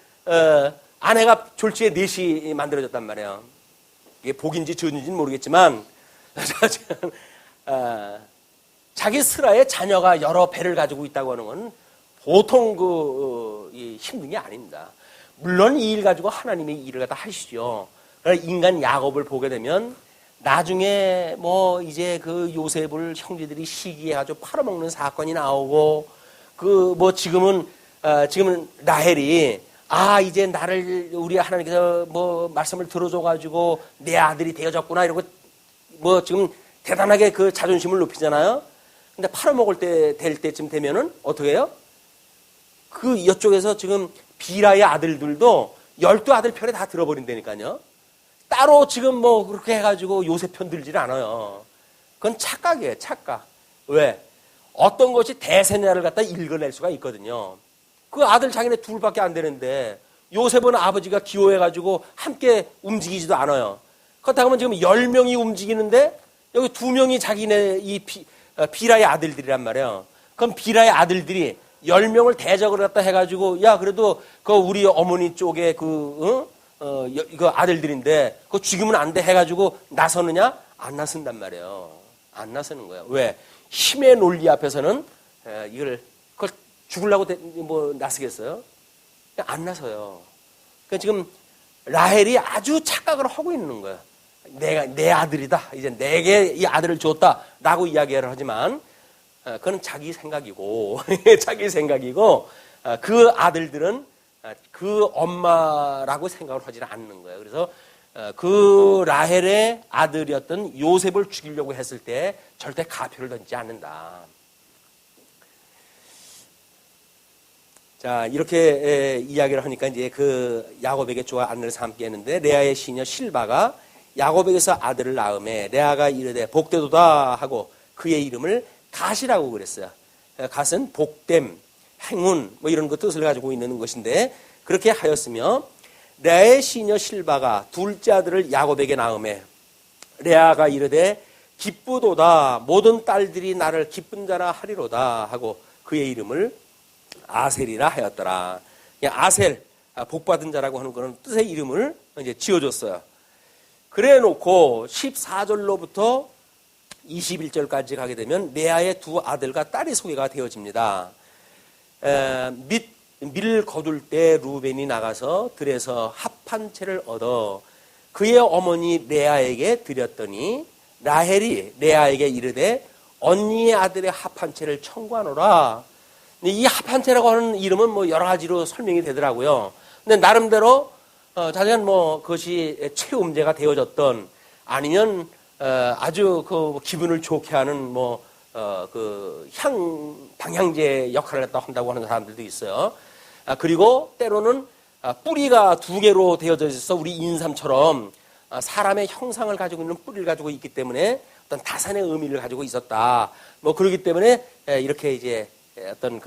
아내가 졸지에 넷이 만들어졌단 말이에요. 이게 복인지 전인지는 모르겠지만 자기 스라의 자녀가 여러 배를 가지고 있다고 하는 건 보통 힘든 게 아닙니다. 물론 이 일 가지고 하나님이 일을 갖다 하시죠. 그러나 인간 야곱을 보게 되면 나중에 이제 그 요셉을 형제들이 시기해가지고 팔아먹는 사건이 나오고, 지금은 라헬이 이제 나를 우리 하나님께서 말씀을 들어줘가지고 내 아들이 되어졌구나 이러고 지금 대단하게 그 자존심을 높이잖아요. 근데 팔아먹을 때 될 때쯤 되면은 어떻게 해요? 그 이쪽에서 지금 비라의 아들들도 12아들 편에 다 들어버린다니까요. 따로 지금 그렇게 해가지고 요셉 편 들질 않아요. 그건 착각이에요, 착각. 왜? 어떤 것이 대세냐를 갖다 읽어낼 수가 있거든요. 그 아들 자기네 둘밖에 안 되는데 요셉은 아버지가 기호해가지고 함께 움직이지도 않아요. 그렇다고 하면 지금 10명이 움직이는데 여기 2명이 자기네 비라의 아들들이란 말이에요. 그럼 비라의 아들들이 10명을 대적을 갖다 해가지고, 야, 그래도 우리 어머니 쪽에 이거 아들들인데 그거 죽이면 안 돼 해가지고 나서느냐? 안 나선단 말이에요. 안 나서는 거예요. 왜? 힘의 논리 앞에서는 그걸 죽으려고 나서겠어요? 안 나서요. 그러니까 지금 라헬이 아주 착각을 하고 있는 거예요. 내 아들이다. 이제 내게 이 아들을 줬다라고 이야기를 하지만 그건 자기 생각이고 자기 생각이고 그 아들들은 그 엄마라고 생각을 하지 않는 거예요. 그래서 그 라헬의 아들이었던 요셉을 죽이려고 했을 때 절대 가표를 던지지 않는다. 자, 이렇게 이야기를 하니까 이제 그 야곱에게 주어 아내를 삼게 했는데, 레아의 시녀 실바가 야곱에게서 아들을 낳음에 레아가 이르되 복되도다 하고 그의 이름을 갓이라고 그랬어요. 갓은 복됨, 행운 이런 그 뜻을 가지고 있는 것인데, 그렇게 하였으며 레아의 시녀 실바가 둘째 아들을 야곱에게 낳음에 레아가 이르되 기쁘도다, 모든 딸들이 나를 기쁜 자라 하리로다 하고 그의 이름을 아셀이라 하였더라. 아셀, 복받은 자라고 하는 그런 뜻의 이름을 이제 지어줬어요. 그래 놓고 14절로부터 21절까지 가게 되면 레아의 두 아들과 딸이 소개가 되어집니다. 밀 거둘 때 루벤이 나가서 들에서 합 한 채를 얻어 그의 어머니 레아에게 드렸더니 라헬이 레아에게 이르되 언니의 아들의 합 한 채를 청구하노라. 이 합 한 채라고 하는 이름은 여러 가지로 설명이 되더라고요. 근데 나름대로 자세한 그것이 체험제가 되어졌던, 아니면 아주 기분을 좋게 하는 방향제 역할을 한다고 하는 사람들도 있어요. 그리고 때로는 뿌리가 두 개로 되어져 있어서 우리 인삼처럼 사람의 형상을 가지고 있는 뿌리를 가지고 있기 때문에 어떤 다산의 의미를 가지고 있었다. 그러기 때문에 이렇게 이제 어떤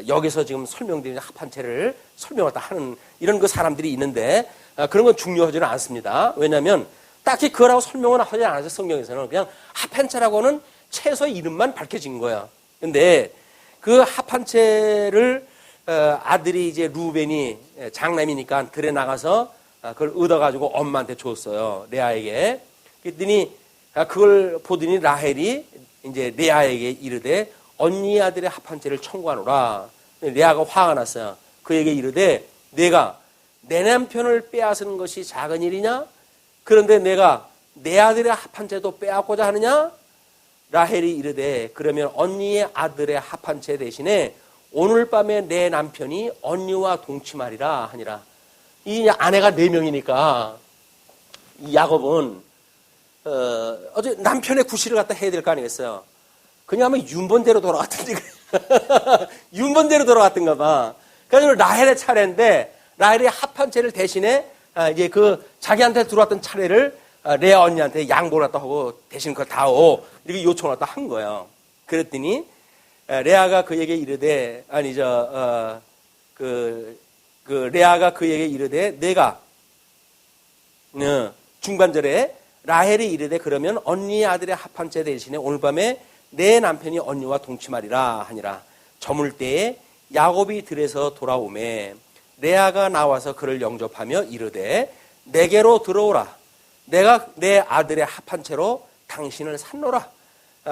여기서 지금 설명드리는 합한체를 설명하다 하는 이런 그 사람들이 있는데, 그런 건 중요하지는 않습니다. 왜냐하면 딱히 그거라고 설명은 하지 않아서 성경에서는 그냥 합한체라고는 채소 이름만 밝혀진 거야. 근데 그 합한 채를 아들이 이제 루벤이 장남이니까 들에 나가서 그걸 얻어가지고 엄마한테 줬어요. 레아에게. 그랬더니 그걸 보더니 라헬이 이제 레아에게 이르되 언니 아들의 합한 채를 청구하노라. 레아가 화가 났어요. 그에게 이르되 내가 내 남편을 빼앗은 것이 작은 일이냐? 그런데 내가 내 아들의 합한 채도 빼앗고자 하느냐? 라헬이 이르되 그러면 언니의 아들의 합한 채 대신에 오늘 밤에 내 남편이 언니와 동침하리라 하니라. 이 아내가 4명이니까 이 야곱은 어제 남편의 구실을 갖다 해야 될 거 아니겠어요? 그냥 하면 윤번대로 돌아갔던데 윤번대로 돌아갔던가 봐. 그래서 라헬의 차례인데 라헬의 합한 채를 대신에 이제 그 자기한테 들어왔던 차례를 레아 언니한테 양보를 갖다 하고 대신 그걸 다오 이렇게 요청을 갖다 한 거예요. 그랬더니 레아가 그에게 이르되 레아가 그에게 이르되 내가 중반절에 라헬이 이르되 그러면 언니의 아들의 합한 채 대신에 오늘 밤에 내 남편이 언니와 동침하리라 하니라. 저물 때에 야곱이 들에서 돌아오매 레아가 나와서 그를 영접하며 이르되 내게로 들어오라. 내가 내 아들의 합한 채로 당신을 샀노라.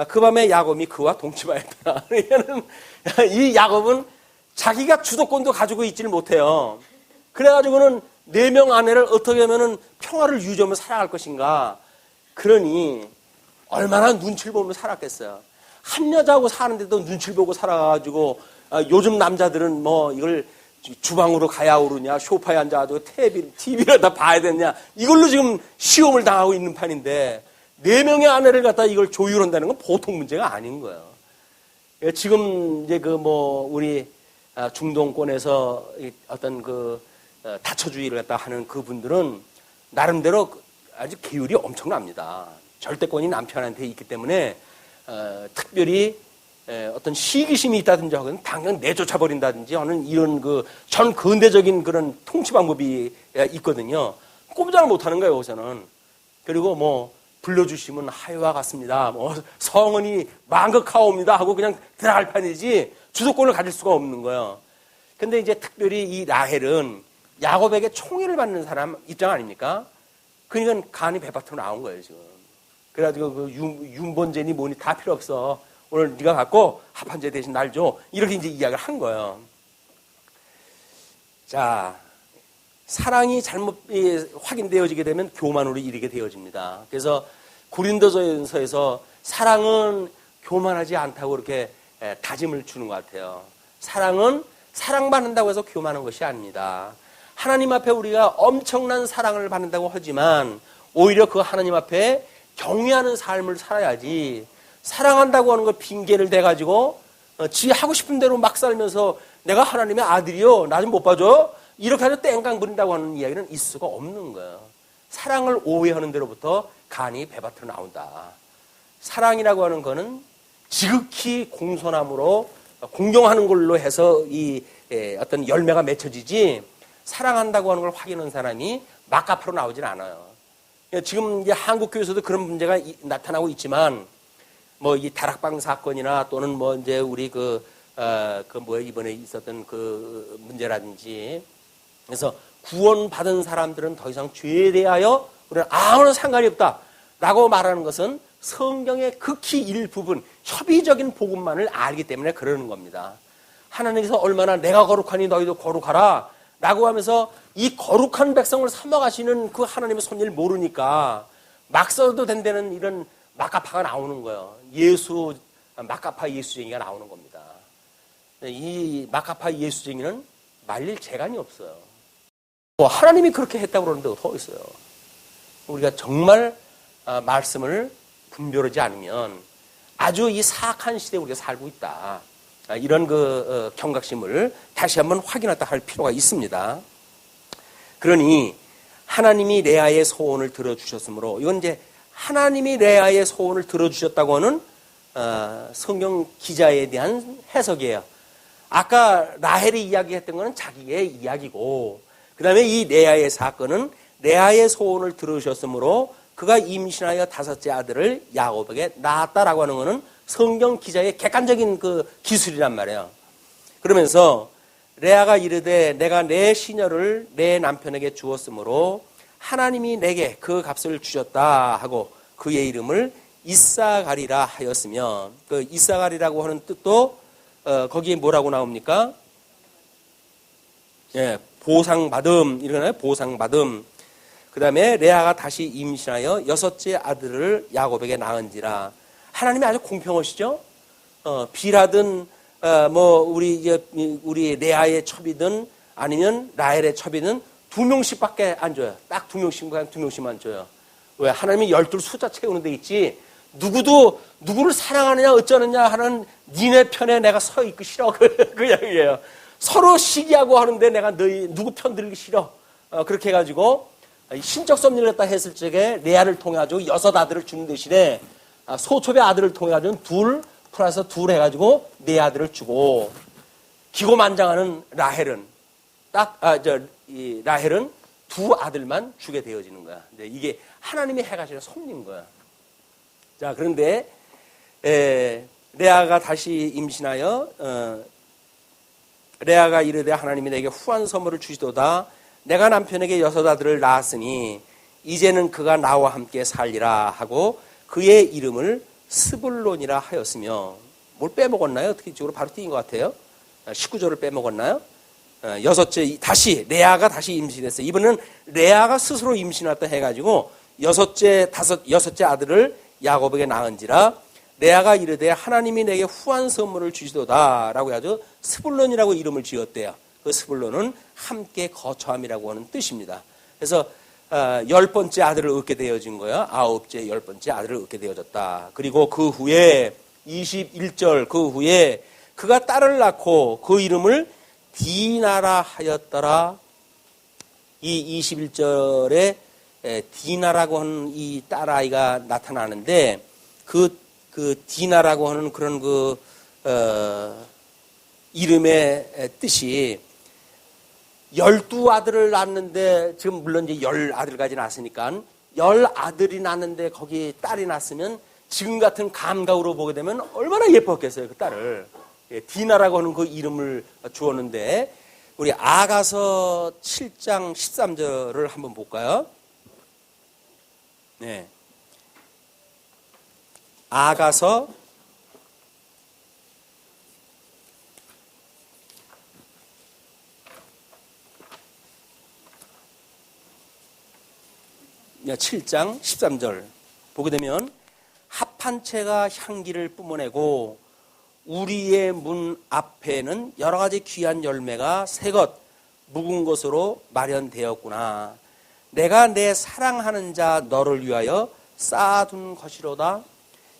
그 밤에 야곱이 그와 동침하였다. 이 야곱은 자기가 주도권도 가지고 있지를 못해요. 그래가지고는 4명 아내를 어떻게 하면은 평화를 유지하며 살아갈 것인가. 그러니 얼마나 눈치를 보면 살았겠어요. 한 여자하고 사는데도 눈치를 보고 살아가지고 요즘 남자들은 뭐 이걸 주방으로 가야 오르냐, 소파에 앉아가지고 TV를 다 봐야 되냐, 이걸로 지금 시험을 당하고 있는 판인데, 4명의 아내를 갖다 이걸 조율한다는 건 보통 문제가 아닌 거예요. 지금 이제 우리 중동권에서 어떤 다처주의를 갖다 하는 그분들은 나름대로 아주 계율이 엄청납니다. 절대권이 남편한테 있기 때문에, 특별히 어떤 시기심이 있다든지 하고는 당장 내쫓아버린다든지 하는 이런 전 근대적인 그런 통치 방법이 있거든요. 꼼짝을 못하는 거예요, 여기서는. 그리고 불러주시면 하여와 같습니다. 성은이 망극하옵니다 하고 그냥 들어갈 판이지 주도권을 가질 수가 없는 거예요. 근데 이제 특별히 이 라헬은 야곱에게 총애를 받는 사람 입장 아닙니까? 그러니까 간이 배밭으로 나온 거예요, 지금. 그래가지고 윤본제니 뭐니 다 필요 없어. 오늘 네가 갖고 합한 채 대신 날 줘. 이렇게 이제 이야기를 한 거예요. 자, 사랑이 잘못 확인되어지게 되면 교만으로 이르게 되어집니다. 그래서 고린도전서에서 사랑은 교만하지 않다고 이렇게 다짐을 주는 것 같아요. 사랑은 사랑받는다고 해서 교만한 것이 아닙니다. 하나님 앞에 우리가 엄청난 사랑을 받는다고 하지만 오히려 그 하나님 앞에 경외하는 삶을 살아야지, 사랑한다고 하는 걸 핑계를 대가지고 지 하고 싶은 대로 막 살면서 내가 하나님의 아들이요, 나 좀 못 봐줘? 이렇게 해서 땡깡 부린다고 하는 이야기는 있을 수가 없는 거예요. 사랑을 오해하는 대로부터 간이 배밭으로 나온다. 사랑이라고 하는 거는 지극히 공손함으로 공경하는 걸로 해서 이 어떤 열매가 맺혀지지, 사랑한다고 하는 걸 확인하는 사람이 막 앞으로 나오질 않아요. 지금 이제 한국 교회에서도 그런 문제가 나타나고 있지만, 이 다락방 사건이나 또는 이제 우리 이번에 있었던 그 문제라든지, 그래서 구원받은 사람들은 더 이상 죄에 대하여 우리는 아무런 상관이 없다라고 말하는 것은 성경의 극히 일부분, 협의적인 복음만을 알기 때문에 그러는 겁니다. 하나님께서 얼마나 내가 거룩하니 너희도 거룩하라 라고 하면서 이 거룩한 백성을 삼아가시는 그 하나님의 섭리를 모르니까 막 써도 된다는 이런 막가파가 나오는 거예요. 막가파 예수쟁이가 나오는 겁니다. 이 막가파 예수쟁이는 말릴 재간이 없어요. 하나님이 그렇게 했다고 그러는데 어떻게 있어요? 우리가 정말 말씀을 분별하지 않으면 아주 이 사악한 시대에 우리가 살고 있다. 이런 경각심을 다시 한번 확인하다 할 필요가 있습니다. 그러니 하나님이 레아의 소원을 들어주셨으므로, 이건 이제 하나님이 레아의 소원을 들어주셨다고 하는 성경 기자에 대한 해석이에요. 아까 라헬이 이야기했던 것은 자기의 이야기고, 그 다음에 이 레아의 사건은 레아의 소원을 들으셨으므로 그가 임신하여 5째 아들을 야곱에게 낳았다라고 하는 것은 성경 기자의 객관적인 그 기술이란 말이에요. 그러면서 레아가 이르되 내가 내 시녀를 내 남편에게 주었으므로 하나님이 내게 그 값을 주셨다 하고 그의 이름을 이사가리라 하였으며, 그 이사가리라고 하는 뜻도 거기에 뭐라고 나옵니까? 예, 보상받음 이러나요? 보상받음. 그 다음에 레아가 다시 임신하여 여섯째 아들을 야곱에게 낳은지라. 하나님이 아주 공평하시죠? 빌하든 뭐 우리 레아의 첩이든 아니면 라헬의 첩이든 2명씩밖에 안 줘요. 딱 2명씩만 줘요. 왜? 하나님이 12 숫자 채우는 데 있지. 누구도 누구를 사랑하느냐 어쩌느냐 하는 니네 편에 내가 서 있기 싫어. 그 이야기예요. 서로 시기하고 하는데 내가 너희 누구 편 들기 싫어. 그렇게 해가지고 신적 섭리를 갖다 했을 적에 레아를 통해 가지고 6 아들을 주는 대신에 소첩의 아들을 통해 가지고 2 플러스 2 해가지고 4 아들을 주고, 기고만장하는 라헬은 라헬은 2 아들만 주게 되어지는 거야. 근데 이게 하나님이 해가시는 섭리인 거야. 자, 그런데 레아가 다시 임신하여 레아가 이르되 하나님이 내게 후한 선물을 주시도다. 내가 남편에게 6 아들을 낳았으니 이제는 그가 나와 함께 살리라 하고 그의 이름을 스불론이라 하였으며. 뭘 빼먹었나요? 어떻게 이쪽으로 바로 띄인 것 같아요? 19절을 빼먹었나요? 다시 레아가 다시 임신했어요. 이번에는 레아가 스스로 임신했다 해가지고 여섯째 아들을 야곱에게 낳은지라. 레아가 이르되 하나님이 내게 후한 선물을 주시도다 라고 해가지고 스불론이라고 이름을 지었대요. 그 스불론은 함께 거처함이라고 하는 뜻입니다. 그래서 10번째 아들을 얻게 되어진 거예요. 9째 10번째 아들을 얻게 되어졌다. 그리고 그 후에 21절 그 후에 그가 딸을 낳고 그 이름을 디나라 하였더라. 이 21절에 디나라고 하는 이 딸아이가 나타나는데 그 디나라고 하는 그런 이름의 뜻이 12 아들을 낳았는데, 지금 물론 이제 10 아들까지 낳았으니까 10 아들이 낳았는데 거기 딸이 낳았으면 지금 같은 감각으로 보게 되면 얼마나 예뻤겠어요, 그 딸을. 디나라고 하는 그 이름을 주었는데, 우리 아가서 7장 13절을 한번 볼까요? 네. 아가서 7장 13절 보게 되면 합한 채가 향기를 뿜어내고 우리의 문 앞에는 여러 가지 귀한 열매가 새것 묵은 것으로 마련되었구나. 내가 내 사랑하는 자 너를 위하여 쌓아둔 것이로다.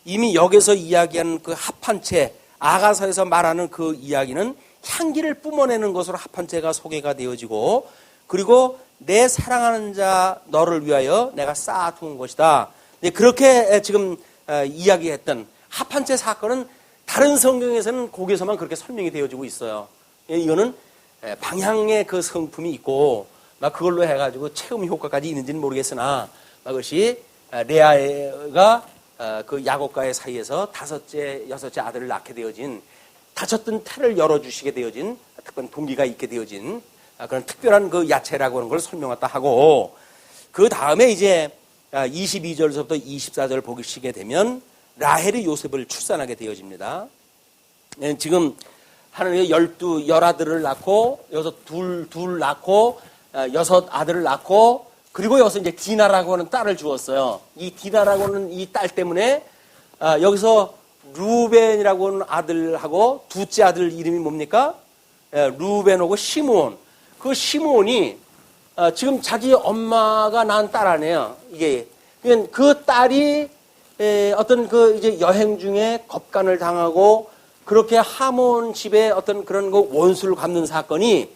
이미 여기서 이야기하는 그 합한 채, 아가서에서 말하는 그 이야기는 향기를 뿜어내는 것으로 합한 채가 소개가 되어지고, 그리고 내 사랑하는 자 너를 위하여 내가 쌓아둔 것이다. 그렇게 지금 이야기했던 합한 채 사건은 다른 성경에서는 거기에서만 그렇게 설명이 되어지고 있어요. 이거는 방향의 그 성품이 있고 막 그걸로 해가지고 체험 효과까지 있는지는 모르겠으나, 그것이 레아가 그 야곱과의 사이에서 5째, 6째 아들을 낳게 되어진, 닫혔던 태를 열어주시게 되어진 특별한 동기가 있게 되어진 그런 특별한 그 야채라고 하는 걸 설명했다 하고, 그 다음에 이제 22절부터 24절 보시게 되면 라헬이 요셉을 출산하게 되어집니다. 지금 하나님이 10 아들을 낳고 여기서 둘 낳고 6 아들을 낳고, 그리고 여기서 이제 디나라고 하는 딸을 주었어요. 이 디나라고 하는 이 딸 때문에 여기서 루벤이라고 하는 아들하고 둘째 아들 이름이 뭡니까? 루벤하고 시므온. 그 시므온이 지금 자기 엄마가 낳은 딸 아니에요. 이게 그 딸이 어떤 그 이제 여행 중에 겁간을 당하고 그렇게 하몬 집에 어떤 그런 그 원수를 갚는 사건이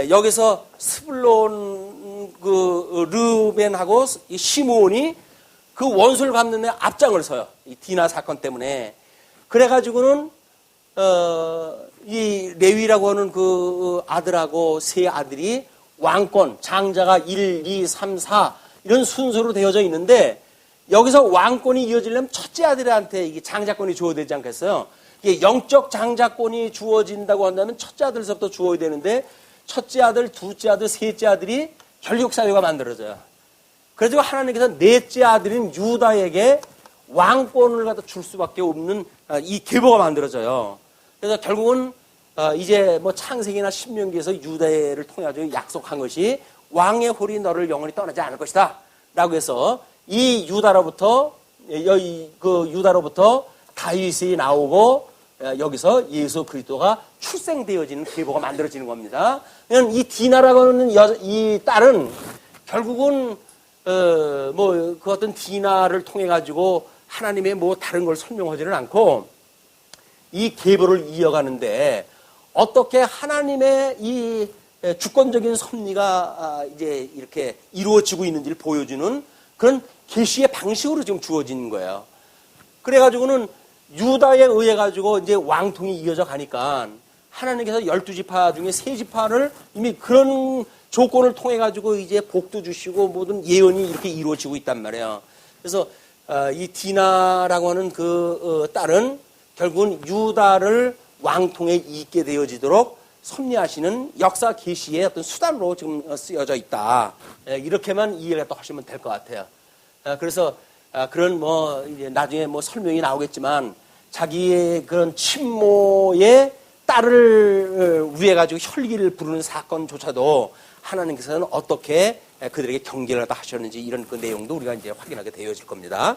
여기서 스불론 그 르벤하고 이 시므온이 그 원수를 갚는 데 앞장을 서요. 이 디나 사건 때문에. 그래가지고는 이 레위라고 하는 그 아들하고 3 아들이 왕권, 장자가 1, 2, 3, 4 이런 순서로 되어져 있는데, 여기서 왕권이 이어지려면 첫째 아들한테 이게 장자권이 주어야 되지 않겠어요? 이게 영적 장자권이 주어진다고 한다면 첫째 아들서부터 주어야 되는데 첫째 아들, 둘째 아들, 셋째 아들이 결국 사유가 만들어져요. 그래서 하나님께서 넷째 아들인 유다에게 왕권을 갖다 줄 수밖에 없는 이 계보가 만들어져요. 그래서 결국은 이제 뭐 창세기나 신명기에서 유다를 통해 가지고 약속한 것이 왕의 홀이 너를 영원히 떠나지 않을 것이다 라고 해서 이 유다로부터 다윗이 나오고 여기서 예수 그리스도가 출생되어지는 계보가 만들어지는 겁니다. 이 디나라고 하는 이 딸은 결국은 그 어떤 디나를 통해 가지고 하나님의 뭐 다른 걸 설명하지는 않고 이 계보를 이어가는데 어떻게 하나님의 이 주권적인 섭리가 이제 이렇게 이루어지고 있는지를 보여주는 그런 계시의 방식으로 지금 주어진 거예요. 그래가지고는 유다에 의해 가지고 이제 왕통이 이어져 가니까 하나님께서 12지파 중에 3지파를 이미 그런 조건을 통해 가지고 이제 복도 주시고 모든 예언이 이렇게 이루어지고 있단 말이에요. 그래서 이 디나라고 하는 그 딸은 결국은 유다를 왕통에 있게 되어지도록 섭리하시는 역사 계시의 어떤 수단으로 지금 쓰여져 있다. 이렇게만 이해가 또 하시면 될 것 같아요. 그래서 그런 뭐 이제 나중에 뭐 설명이 나오겠지만 자기의 그런 친모의 딸을 위해 가지고 혈기를 부르는 사건조차도 하나님께서는 어떻게 그들에게 경계를 하셨는지 이런 그 내용도 우리가 이제 확인하게 되어질 겁니다.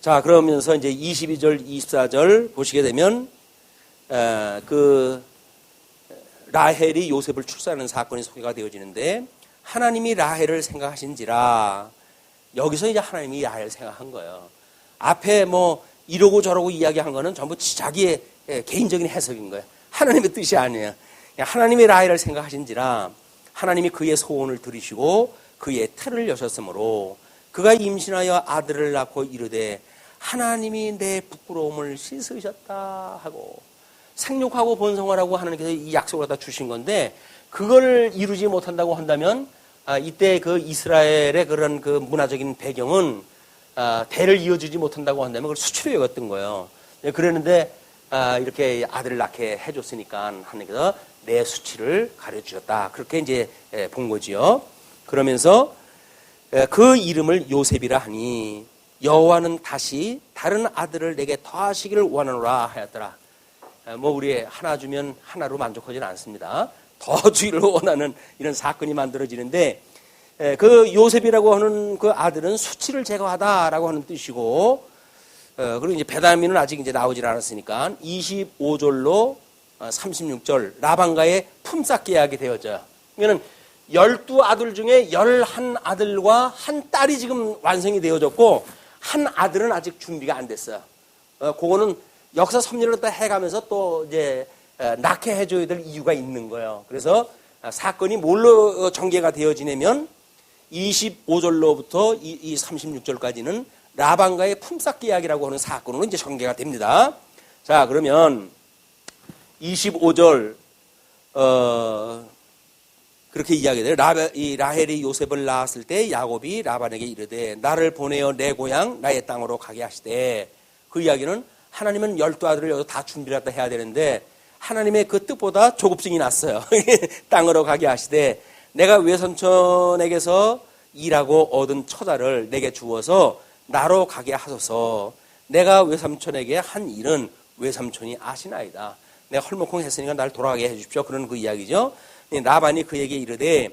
자, 그러면서 이제 22절, 24절 보시게 되면 그 라헬이 요셉을 출산하는 사건이 소개가 되어지는데 하나님이 라헬을 생각하신지라 여기서 이제 하나님이 라헬을 생각한 거예요. 앞에 뭐 이러고 저러고 이야기한 거는 전부 자기의 개인적인 해석인 거예요. 하나님의 뜻이 아니에요. 하나님이 라헬을 생각하신지라 하나님이 그의 소원을 들으시고 그의 태를 여셨으므로 그가 임신하여 아들을 낳고 이르되 하나님이 내 부끄러움을 씻으셨다 하고 생육하고 번성하라고 하나님께서 이 약속을 갖다 주신 건데 그걸 이루지 못한다고 한다면 이때 그 이스라엘의 그런 그 문화적인 배경은 대를 이어주지 못한다고 한다면 그걸 수치로 여겼던 거예요. 그랬는데 이렇게 아들을 낳게 해줬으니까 하나님께서 내 수치를 가려주셨다. 그렇게 이제 본 거지요. 그러면서 그 이름을 요셉이라 하니 여호와는 다시 다른 아들을 내게 더하시기를 원하노라 하였더라. 뭐 우리 하나 주면 하나로 만족하지는 않습니다. 더 주기를 원하는 이런 사건이 만들어지는데 그 요셉이라고 하는 그 아들은 수치를 제거하다라고 하는 뜻이고 그리고 이제 베냐민은 아직 이제 나오질 않았으니까 25절로 36절 라반과의 품삯 계약이 되어져요. 그러면 12아들 중에 11아들과 한 딸이 지금 완성이 되어졌고 한 아들은 아직 준비가 안 됐어요. 그거는 역사 섭리를 또 해가면서 또 이제 낳게 해줘야 될 이유가 있는 거예요. 그래서 사건이 뭘로 전개가 되어지냐면 25절로부터 이 36절까지는 라반과의 품삯 계약이라고 하는 사건으로 이제 전개가 됩니다. 자, 그러면 25절 그렇게 이야기돼요. 라헬이 요셉을 낳았을 때 야곱이 라반에게 이르되 나를 보내어 내 고향 나의 땅으로 가게 하시되 그 이야기는 하나님은 12아들을 여기서 다 준비를 갖다 해야 되는데 하나님의 그 뜻보다 조급증이 났어요. 땅으로 가게 하시되 내가 외삼촌에게서 일하고 얻은 처자를 내게 주어서 나로 가게 하소서. 내가 외삼촌에게 한 일은 외삼촌이 아시나이다. 내가 헐먹콩 했으니까 날 돌아가게 해주십시오. 그런 그 이야기죠. 라반이 그에게 이르되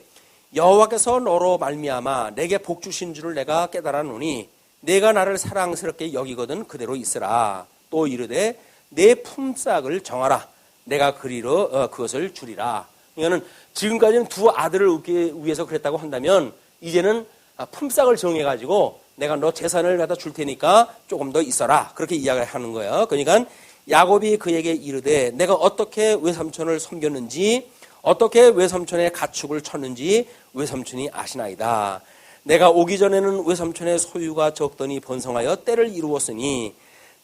여호와께서 너로 말미암아 내게 복 주신 줄을 내가 깨달았노니 내가 나를 사랑스럽게 여기거든 그대로 있으라. 또 이르되 내 품삯을 정하라. 내가 그리로 그것을 주리라. 이거는 지금까지는 두 아들을 얻기 위해서 그랬다고 한다면 이제는 품삯을 정해가지고 내가 너 재산을 갖다 줄 테니까 조금 더 있어라. 그렇게 이야기하는 거예요. 그러니까 야곱이 그에게 이르되 내가 어떻게 외삼촌을 섬겼는지 어떻게 외삼촌의 가축을 쳤는지 외삼촌이 아시나이다. 내가 오기 전에는 외삼촌의 소유가 적더니 번성하여 때를 이루었으니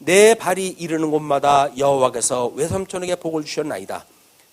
내 발이 이르는 곳마다 여호와께서 외삼촌에게 복을 주셨나이다.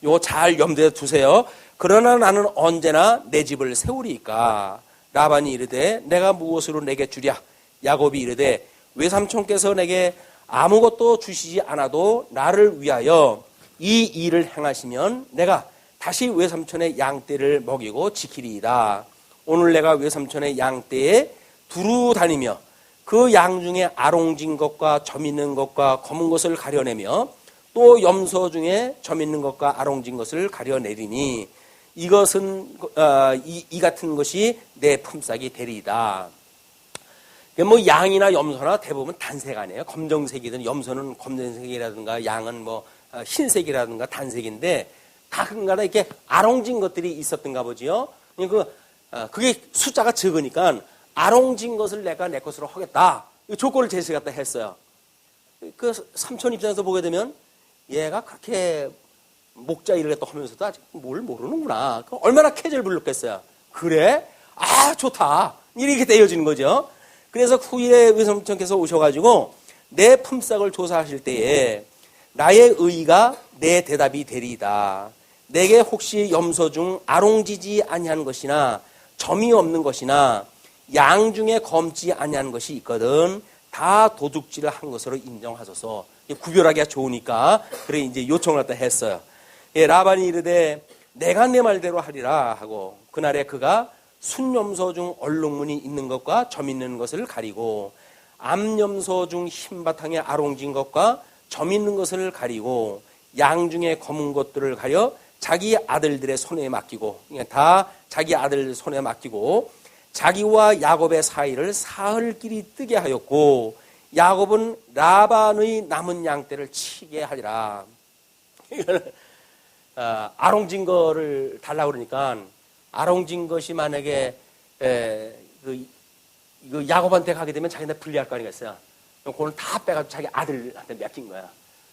요거 잘 염두에 두세요. 그러나 나는 언제나 내 집을 세우리이까. 라반이 이르되 내가 무엇으로 내게 주랴. 야곱이 이르되 외삼촌께서 내게 아무것도 주시지 않아도 나를 위하여 이 일을 행하시면 내가 다시 외삼촌의 양떼를 먹이고 지키리이다. 오늘 내가 외삼촌의 양떼에 두루 다니며 그 양 중에 아롱진 것과 점 있는 것과 검은 것을 가려내며 또 염소 중에 점 있는 것과 아롱진 것을 가려내리니 이것은 이 같은 것이 내 품삯이 되리이다. 뭐 양이나 염소나 대부분 단색 아니에요. 검정색이든 염소는 검정색이라든가 양은 뭐 흰색이라든가 단색인데 가끔가다 이렇게 아롱진 것들이 있었던가 보지요. 그게 숫자가 적으니까 아롱진 것을 내가 내 것으로 하겠다. 조건을 제시했다 했어요. 그 삼촌 입장에서 보게 되면 얘가 그렇게 목자 일을 했다 하면서도 아직 뭘 모르는구나. 얼마나 캐절 불렀겠어요. 그래? 아, 좋다. 이렇게 떼어지는 거죠. 그래서 후에 외삼촌께서 오셔가지고 내 품삯을 조사하실 때에 나의 의의가 내 대답이 되리이다. 내게 혹시 염소 중 아롱지지 아니한 것이나 점이 없는 것이나 양 중에 검지 아니한 것이 있거든 다 도둑질을 한 것으로 인정하소서. 구별하기가 좋으니까 그래 이제 요청을 갖다 했어요. 라반이 이르되 내가 내 말대로 하리라 하고 그날에 그가 순염소 중 얼룩무늬 있는 것과 점 있는 것을 가리고 암염소 중 흰바탕에 아롱진 것과 점 있는 것을 가리고 양 중에 검은 것들을 가려 자기 아들들의 손에 맡기고 다 자기 아들 손에 맡기고 자기와 야곱의 사이를 사흘 길이 뜨게 하였고 야곱은 라반의 남은 양떼를 치게 하리라. 아롱진 거를 달라고 그러니까 아롱진 것이 만약에 야곱한테 가게 되면 자기한테 불리할 거 아니겠어요. 그걸 다 빼가지고 자기 아들한테 맡긴 거야.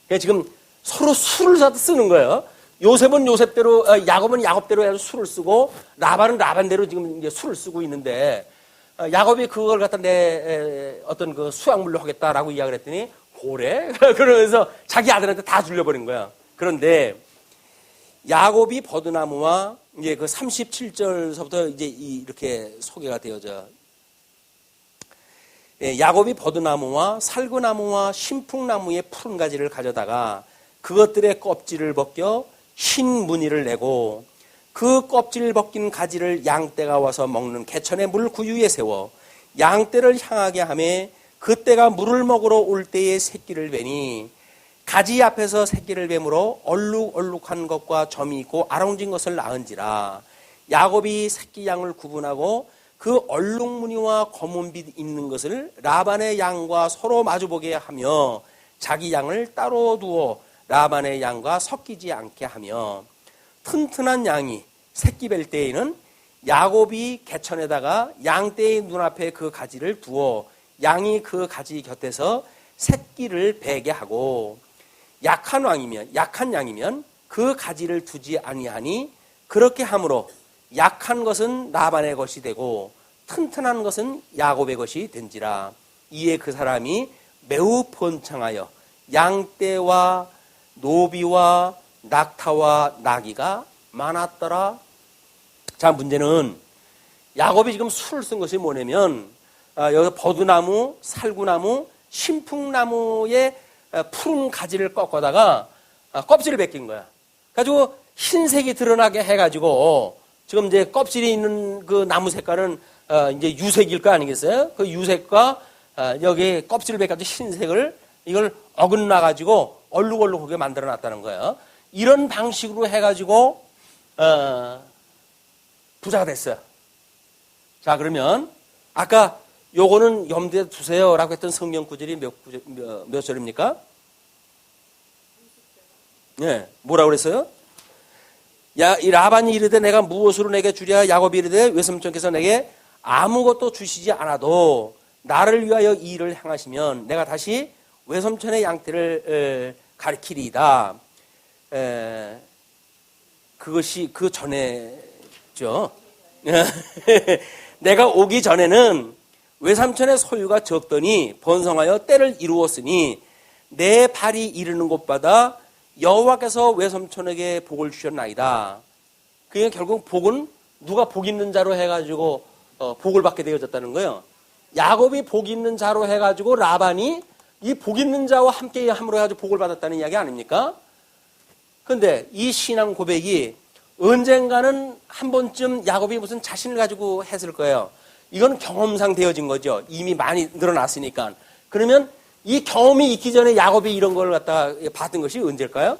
그러니까 지금 서로 술을 쓰는 거예요. 요셉은 요셉대로, 야곱은 야곱대로 해서 술을 쓰고 라반은 라반대로 지금 이제 술을 쓰고 있는데 야곱이 그걸 갖다 내 어떤 그 수확물로 하겠다라고 이야기를 했더니 그래? 그러면서 자기 아들한테 다 줄려버린 거야. 그런데 야곱이 버드나무와 이제 그 37절서부터 이제 이렇게 소개가 되어져. 야곱이 버드나무와 살구나무와 신풍나무의 푸른 가지를 가져다가 그것들의 껍질을 벗겨 흰 무늬를 내고 그 껍질 벗긴 가지를 양떼가 와서 먹는 개천의 물 구유에 세워 양떼를 향하게 하며 그때가 물을 먹으러 올 때에 새끼를 베니 가지 앞에서 새끼를 뱀으로 얼룩얼룩한 것과 점이 있고 아롱진 것을 낳은지라. 야곱이 새끼 양을 구분하고 그 얼룩무늬와 검은빛 있는 것을 라반의 양과 서로 마주보게 하며 자기 양을 따로 두어 라반의 양과 섞이지 않게 하며 튼튼한 양이 새끼 뵐 때에는 야곱이 개천에다가 양떼의 눈앞에 그 가지를 두어 양이 그 가지 곁에서 새끼를 베게 하고 약한 양이면 그 가지를 두지 아니하니 그렇게 함으로 약한 것은 라반의 것이 되고 튼튼한 것은 야곱의 것이 된지라. 이에 그 사람이 매우 번창하여 양떼와 노비와 낙타와 나귀가 많았더라. 자, 문제는 야곱이 지금 술을 쓴 것이 뭐냐면 여기 버드나무, 살구나무, 신풍나무의 푸른 가지를 꺾어다가 껍질을 벗긴 거야. 가지고 흰색이 드러나게 해가지고 지금 이제 껍질이 있는 그 나무 색깔은 이제 유색일 거 아니겠어요? 그 유색과 여기 껍질을 벗겨가지고 흰색을 이걸 어긋나가지고 얼룩얼룩하게 만들어 놨다는 거예요. 이런 방식으로 해가지고 부자가 됐어요. 자, 그러면 아까 요거는 염두에 두세요라고 했던 성경 구절이 몇 절입니까? 네, 뭐라고 그랬어요? 이 라반이 이르되 내가 무엇으로 내게 주랴? 야곱이 이르되 외삼촌께서 내게 아무것도 주시지 않아도 나를 위하여 이 일을 행하시면 내가 다시 외삼촌의 양떼를 가리키리이다. 그것이 그 전에죠. 내가 오기 전에는 외삼촌의 소유가 적더니 번성하여 때를 이루었으니 내 발이 이르는 곳마다 여호와께서 외삼촌에게 복을 주셨나이다. 그러니까 결국 복은 누가 복 있는 자로 해가지고 복을 받게 되어졌다는 거예요. 야곱이 복 있는 자로 해가지고 라반이 이 복 있는 자와 함께 함으로 해가지고 복을 받았다는 이야기 아닙니까? 그런데 이 신앙 고백이 언젠가는 한 번쯤 야곱이 무슨 자신을 가지고 했을 거예요. 이건 경험상 되어진 거죠. 이미 많이 늘어났으니까. 그러면 이 경험이 있기 전에 야곱이 이런 걸 갖다가 받은 것이 언제일까요?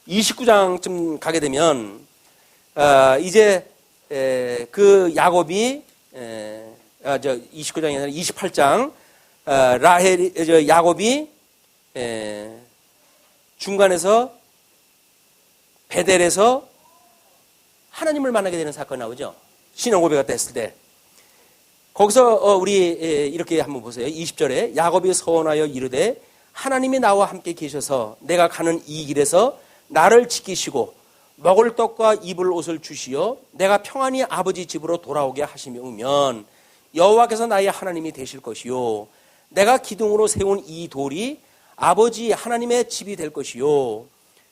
29장쯤 가게 되면 이제 그 야곱이 29장이 아니라 28장 야곱이 중간에서 베델에서 하나님을 만나게 되는 사건이 나오죠. 신앙 고백을 했을 때. 거기서 우리 이렇게 한번 보세요. 20절에 야곱이 서원하여 이르되 하나님이 나와 함께 계셔서 내가 가는 이 길에서 나를 지키시고 먹을 떡과 입을 옷을 주시어 내가 평안히 아버지 집으로 돌아오게 하시면 여호와께서 나의 하나님이 되실 것이요 내가 기둥으로 세운 이 돌이 아버지 하나님의 집이 될 것이요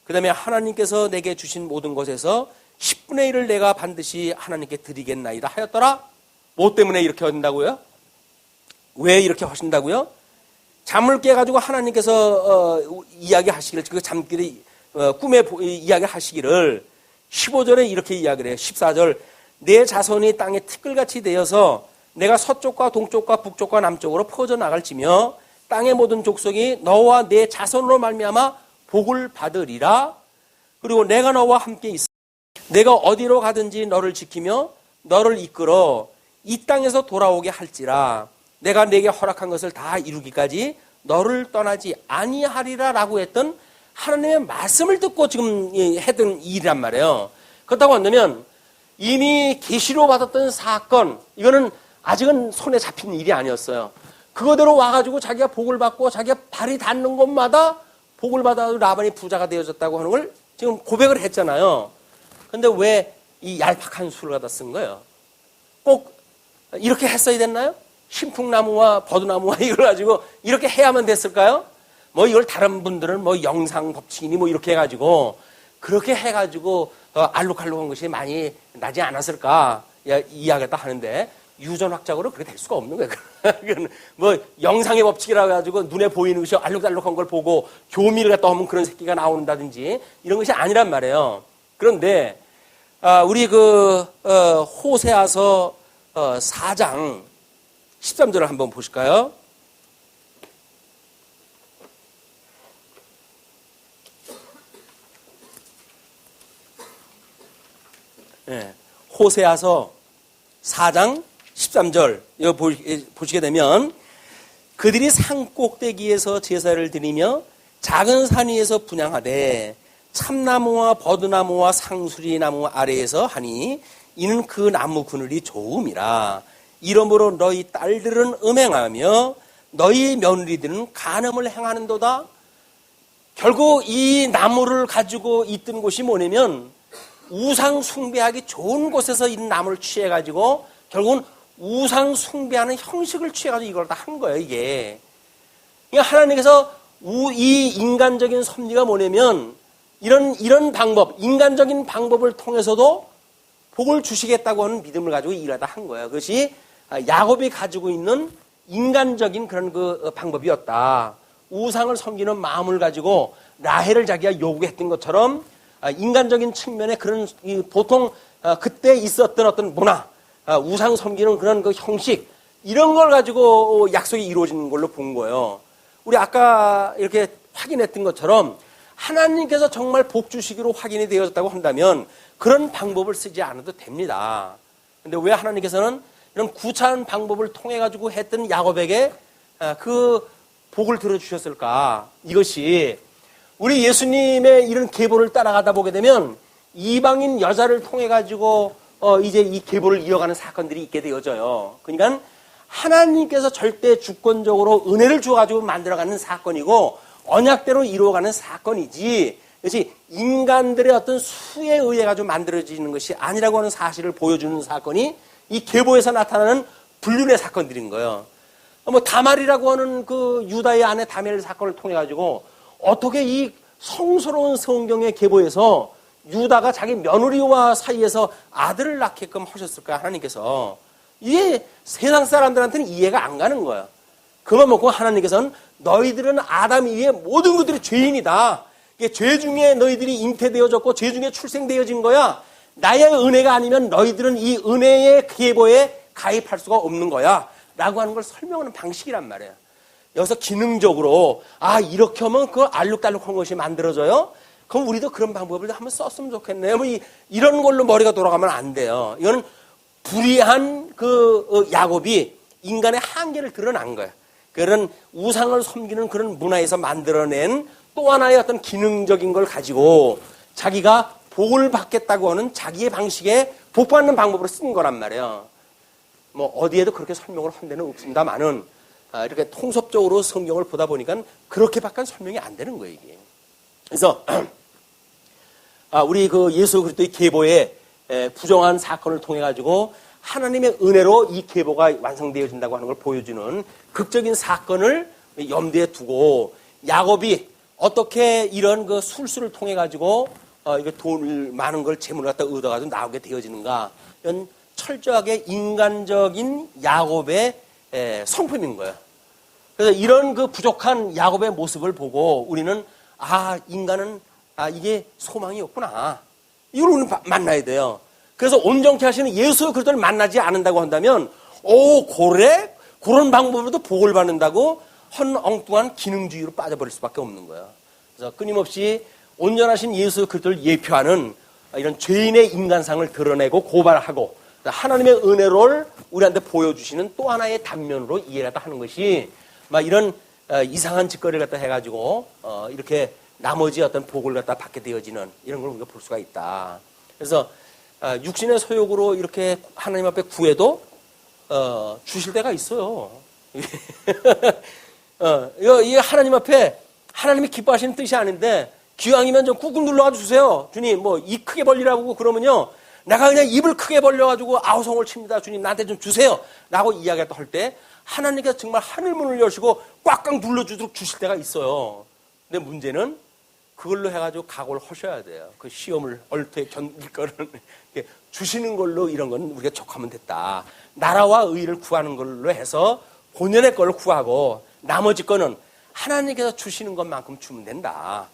그 다음에 하나님께서 내게 주신 모든 것에서 10분의 1을 내가 반드시 하나님께 드리겠나이다 하였더라. 뭐 때문에 이렇게 한다고요? 왜 이렇게 하신다고요? 잠을 깨가지고 하나님께서 이야기하시기를 그 잠길에 꿈에 이야기하시기를 15절에 이렇게 이야기를 해요. 14절 내 자손이 땅에 티끌같이 되어서 내가 서쪽과 동쪽과 북쪽과 남쪽으로 퍼져나갈지며 땅의 모든 족속이 너와 내 자손으로 말미암아 복을 받으리라. 그리고 내가 너와 함께 있어 내가 어디로 가든지 너를 지키며 너를 이끌어 이 땅에서 돌아오게 할지라 내가 내게 허락한 것을 다 이루기까지 너를 떠나지 아니하리라 라고 했던 하나님의 말씀을 듣고 지금 했던 일이란 말이에요. 그렇다고 한다면 이미 계시로 받았던 사건 이거는 아직은 손에 잡힌 일이 아니었어요. 그거대로 와가지고 자기가 복을 받고 자기가 발이 닿는 곳마다 복을 받아도 라반이 부자가 되어졌다고 하는 걸 지금 고백을 했잖아요. 근데 왜 이 얄팍한 수를 갖다 쓴 거예요? 꼭 이렇게 했어야 됐나요? 신풍나무와 버드나무와 이걸 가지고 이렇게 해야만 됐을까요? 뭐 이걸 다른 분들은 뭐 영상 법칙이니 뭐 이렇게 해가지고 그렇게 해가지고 알록달록한 것이 많이 나지 않았을까 이야기했다 하는데 유전학적으로 그렇게 될 수가 없는 거예요. 뭐 영상의 법칙이라 가지고 눈에 보이는 것이 알록달록한 걸 보고 교미를 갖다 하면 그런 새끼가 나온다든지 이런 것이 아니란 말이에요. 그런데 우리 호세아서 4장 13절을 한번 보실까요? 네, 호세아서 4장 13절 이거 보시게 되면 그들이 산 꼭대기에서 제사를 드리며 작은 산 위에서 분향하되 참나무와 버드나무와 상수리나무 아래에서 하니 이는 그 나무 그늘이 좋음이라. 이러므로 너희 딸들은 음행하며 너희 며느리들은 간음을 행하는도다. 결국 이 나무를 가지고 있던 곳이 뭐냐면 우상 숭배하기 좋은 곳에서 이 나무를 취해가지고 결국은 우상 숭배하는 형식을 취해가지고 이걸 다 한 거예요, 이게. 그러니까 하나님께서 이 인간적인 섭리가 뭐냐면 이런 방법, 인간적인 방법을 통해서도 복을 주시겠다고 하는 믿음을 가지고 일을 다 한 거예요. 그것이 야곱이 가지고 있는 인간적인 그런 그 방법이었다. 우상을 섬기는 마음을 가지고 라헬을 자기가 요구했던 것처럼 인간적인 측면에 그런 보통 그때 있었던 어떤 문화, 우상 섬기는 그런 그 형식 이런 걸 가지고 약속이 이루어지는 걸로 본 거예요. 우리 아까 이렇게 확인했던 것처럼 하나님께서 정말 복 주시기로 확인이 되어졌다고 한다면 그런 방법을 쓰지 않아도 됩니다. 그런데 왜 하나님께서는 이런 구차한 방법을 통해 가지고 했던 야곱에게 그 복을 들어주셨을까? 이것이 우리 예수님의 이런 계보를 따라가다 보게 되면 이방인 여자를 통해 가지고 이제 이 계보를 이어가는 사건들이 있게 되어져요. 그러니까 하나님께서 절대 주권적으로 은혜를 주어가지고 만들어가는 사건이고 언약대로 이루어가는 사건이지 그것이 인간들의 어떤 수에 의해 가지고 만들어지는 것이 아니라고 하는 사실을 보여주는 사건이 이 계보에서 나타나는 불륜의 사건들인 거예요. 뭐 다말이라고 하는 그 유다의 아내 다멜 사건을 통해 가지고 어떻게 이 성스러운 성경의 계보에서 유다가 자기 며느리와 사이에서 아들을 낳게끔 하셨을까 하나님께서. 이게 세상 사람들한테는 이해가 안 가는 거야. 그만 먹고 하나님께서는 너희들은 아담 이외의 모든 것들이 죄인이다. 이게 죄 중에 너희들이 잉태되어졌고 죄 중에 출생되어진 거야. 나의 은혜가 아니면 너희들은 이 은혜의 계보에 가입할 수가 없는 거야. 라고 하는 걸 설명하는 방식이란 말이에요. 여기서 기능적으로 이렇게 하면 그 알록달록한 것이 만들어져요? 그럼 우리도 그런 방법을 한번 썼으면 좋겠네요. 뭐 이런 걸로 머리가 돌아가면 안 돼요. 이거는 불의한 그 야곱이 인간의 한계를 드러난 거예요. 그런 우상을 섬기는 그런 문화에서 만들어낸 또 하나의 어떤 기능적인 걸 가지고 자기가 복을 받겠다고 하는 자기의 방식에 복 받는 방법으로 쓴 거란 말이에요. 뭐 어디에도 그렇게 설명을 한 데는 없습니다만은 이렇게 통섭적으로 성경을 보다 보니까 그렇게밖에 설명이 안 되는 거예요, 이게. 그래서 우리 그 예수 그리스도의 계보의 부정한 사건을 통해 가지고 하나님의 은혜로 이 계보가 완성되어진다고 하는 걸 보여주는 극적인 사건을 염두에 두고 야곱이 어떻게 이런 그 술수를 통해 가지고 이거 돈을 많은 걸 재물을 갖다 얻어가지고 나오게 되어지는가? 이런 철저하게 인간적인 야곱의 성품인 거예요. 그래서 이런 그 부족한 야곱의 모습을 보고 우리는 인간은 이게 소망이 없구나. 이걸 우리는 만나야 돼요. 그래서 온전케 하시는 예수 그리스도를 만나지 않는다고 한다면 그래? 그런 방법으로도 복을 받는다고 엉뚱한 기능주의로 빠져버릴 수밖에 없는 거예요. 그래서 끊임없이 온전하신 예수 그리스도를 예표하는 이런 죄인의 인간상을 드러내고 고발하고 하나님의 은혜를 우리한테 보여주시는 또 하나의 단면으로 이해를 하는 것이 막 이런 이상한 짓거리를 갖다 해가지고 이렇게 나머지 어떤 복을 갖다 받게 되어지는 이런 걸 우리가 볼 수가 있다. 그래서 육신의 소욕으로 이렇게 하나님 앞에 구해도 주실 때가 있어요. 이게 하나님 앞에 하나님이 기뻐하시는 뜻이 아닌데 기왕이면 좀 꾹꾹 눌러가지고 주세요. 주님 뭐 입 크게 벌리라고 그러면요. 내가 그냥 입을 크게 벌려가지고 아우성을 칩니다. 주님 나한테 좀 주세요. 라고 이야기할 때 하나님께서 정말 하늘문을 여시고 꽉꽉 눌러주도록 주실 때가 있어요. 근데 문제는 그걸로 해가지고 각오를 하셔야 돼요. 그 시험을 얼토에 견딜 거는 주시는 걸로 이런 건 우리가 족하면 됐다. 나라와 의를 구하는 걸로 해서 본연의 걸 구하고 나머지 거는 하나님께서 주시는 것만큼 주면 된다.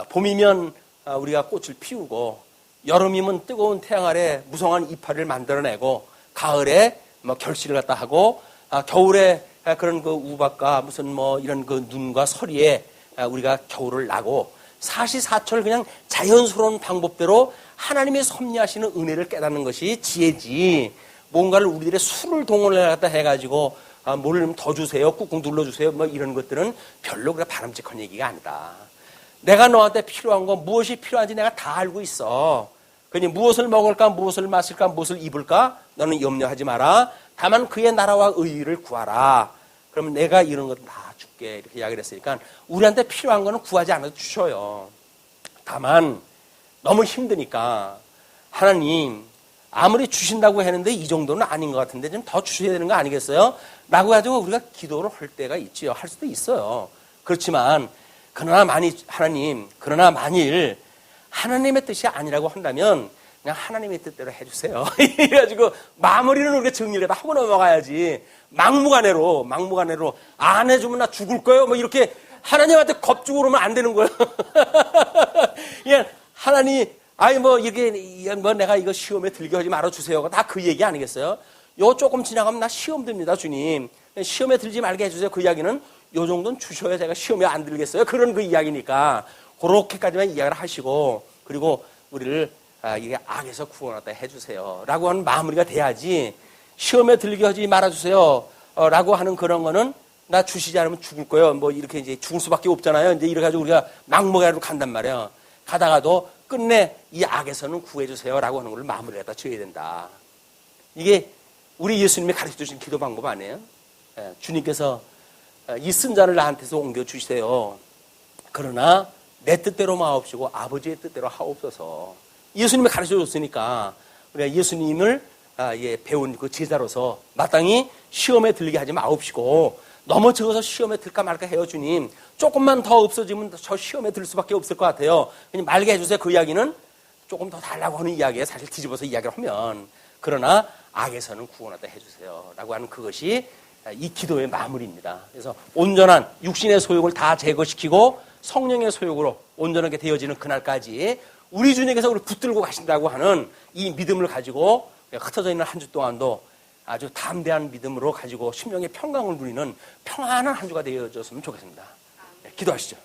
봄이면 우리가 꽃을 피우고 여름이면 뜨거운 태양 아래 무성한 이파리를 만들어내고 가을에 뭐 결실을 갖다 하고 겨울에 그런 그 우박과 무슨 뭐 이런 그 눈과 서리에 우리가 겨울을 나고 사시사철 그냥 자연스러운 방법대로 하나님의 섭리하시는 은혜를 깨닫는 것이 지혜지. 뭔가를 우리들의 수를 동원을 갖다 해가지고 뭘 더 주세요, 꾹꾹 눌러주세요, 뭐 이런 것들은 별로 그래 바람직한 얘기가 아니다. 내가 너한테 필요한 건 무엇이 필요한지 내가 다 알고 있어. 그러니 무엇을 먹을까, 무엇을 마실까, 무엇을 입을까 너는 염려하지 마라. 다만 그의 나라와 의의를 구하라. 그러면 내가 이런 것 다 줄게. 이렇게 이야기를 했으니까 우리한테 필요한 거는 구하지 않아도 주셔요. 다만 너무 힘드니까 하나님 아무리 주신다고 했는데 이 정도는 아닌 것 같은데 좀 더 주셔야 되는 거 아니겠어요? 라고 가지고 우리가 기도를 할 때가 있지요. 할 수도 있어요. 그렇지만 그러나 만일 하나님의 뜻이 아니라고 한다면 그냥 하나님의 뜻대로 해주세요. 이래가지고 마무리는 우리가 정리를 다 하고 넘어가야지. 막무가내로 안 해주면 나 죽을 거예요. 뭐 이렇게 하나님한테 겁주고 그러면 안 되는 거예요. 그냥 하나님 뭐 내가 이거 시험에 들게 하지 말아주세요. 다 그 얘기 아니겠어요? 요 조금 지나가면 나 시험 듭니다, 주님. 시험에 들지 말게 해주세요. 그 이야기는 요 정도는 주셔야 제가 시험에 안 들겠어요. 그런 그 이야기니까 그렇게까지만 이야기를 하시고 그리고 우리를 이게 악에서 구원하다 해주세요. 라고 하는 마무리가 돼야지 시험에 들게 하지 말아주세요. 라고 하는 그런 거는 나 주시지 않으면 죽을 거예요. 뭐 이렇게 이제 죽을 수밖에 없잖아요. 이제 이래가지고 우리가 막무가내로 간단 말이에요. 가다가도 끝내 이 악에서는 구해주세요. 라고 하는 걸 마무리 갖다 줘야 된다. 이게 우리 예수님이 가르쳐 주신 기도 방법 아니에요? 주님께서 이 쓴 잔을 나한테서 옮겨주세요. 그러나 내 뜻대로 마옵시고 아버지의 뜻대로 하옵소서. 예수님이 가르쳐 줬으니까 우리가 예수님을 배운 그 제자로서 마땅히 시험에 들게 하지 마옵시고 너무 적어서 시험에 들까 말까 해요, 주님. 조금만 더 없어지면 저 시험에 들 수밖에 없을 것 같아요. 그냥 말게 해주세요. 그 이야기는 조금 더 달라고 하는 이야기에 사실 뒤집어서 이야기를 하면 그러나 악에서는 구원하다 해주세요. 라고 하는 그것이 이 기도의 마무리입니다. 그래서 온전한 육신의 소욕을 다 제거시키고 성령의 소욕으로 온전하게 되어지는 그날까지 우리 주님께서 우리 붙들고 가신다고 하는 이 믿음을 가지고 흩어져 있는 한 주 동안도 아주 담대한 믿음으로 가지고 심령의 평강을 누리는 평안한 한 주가 되어졌으면 좋겠습니다. 기도하시죠.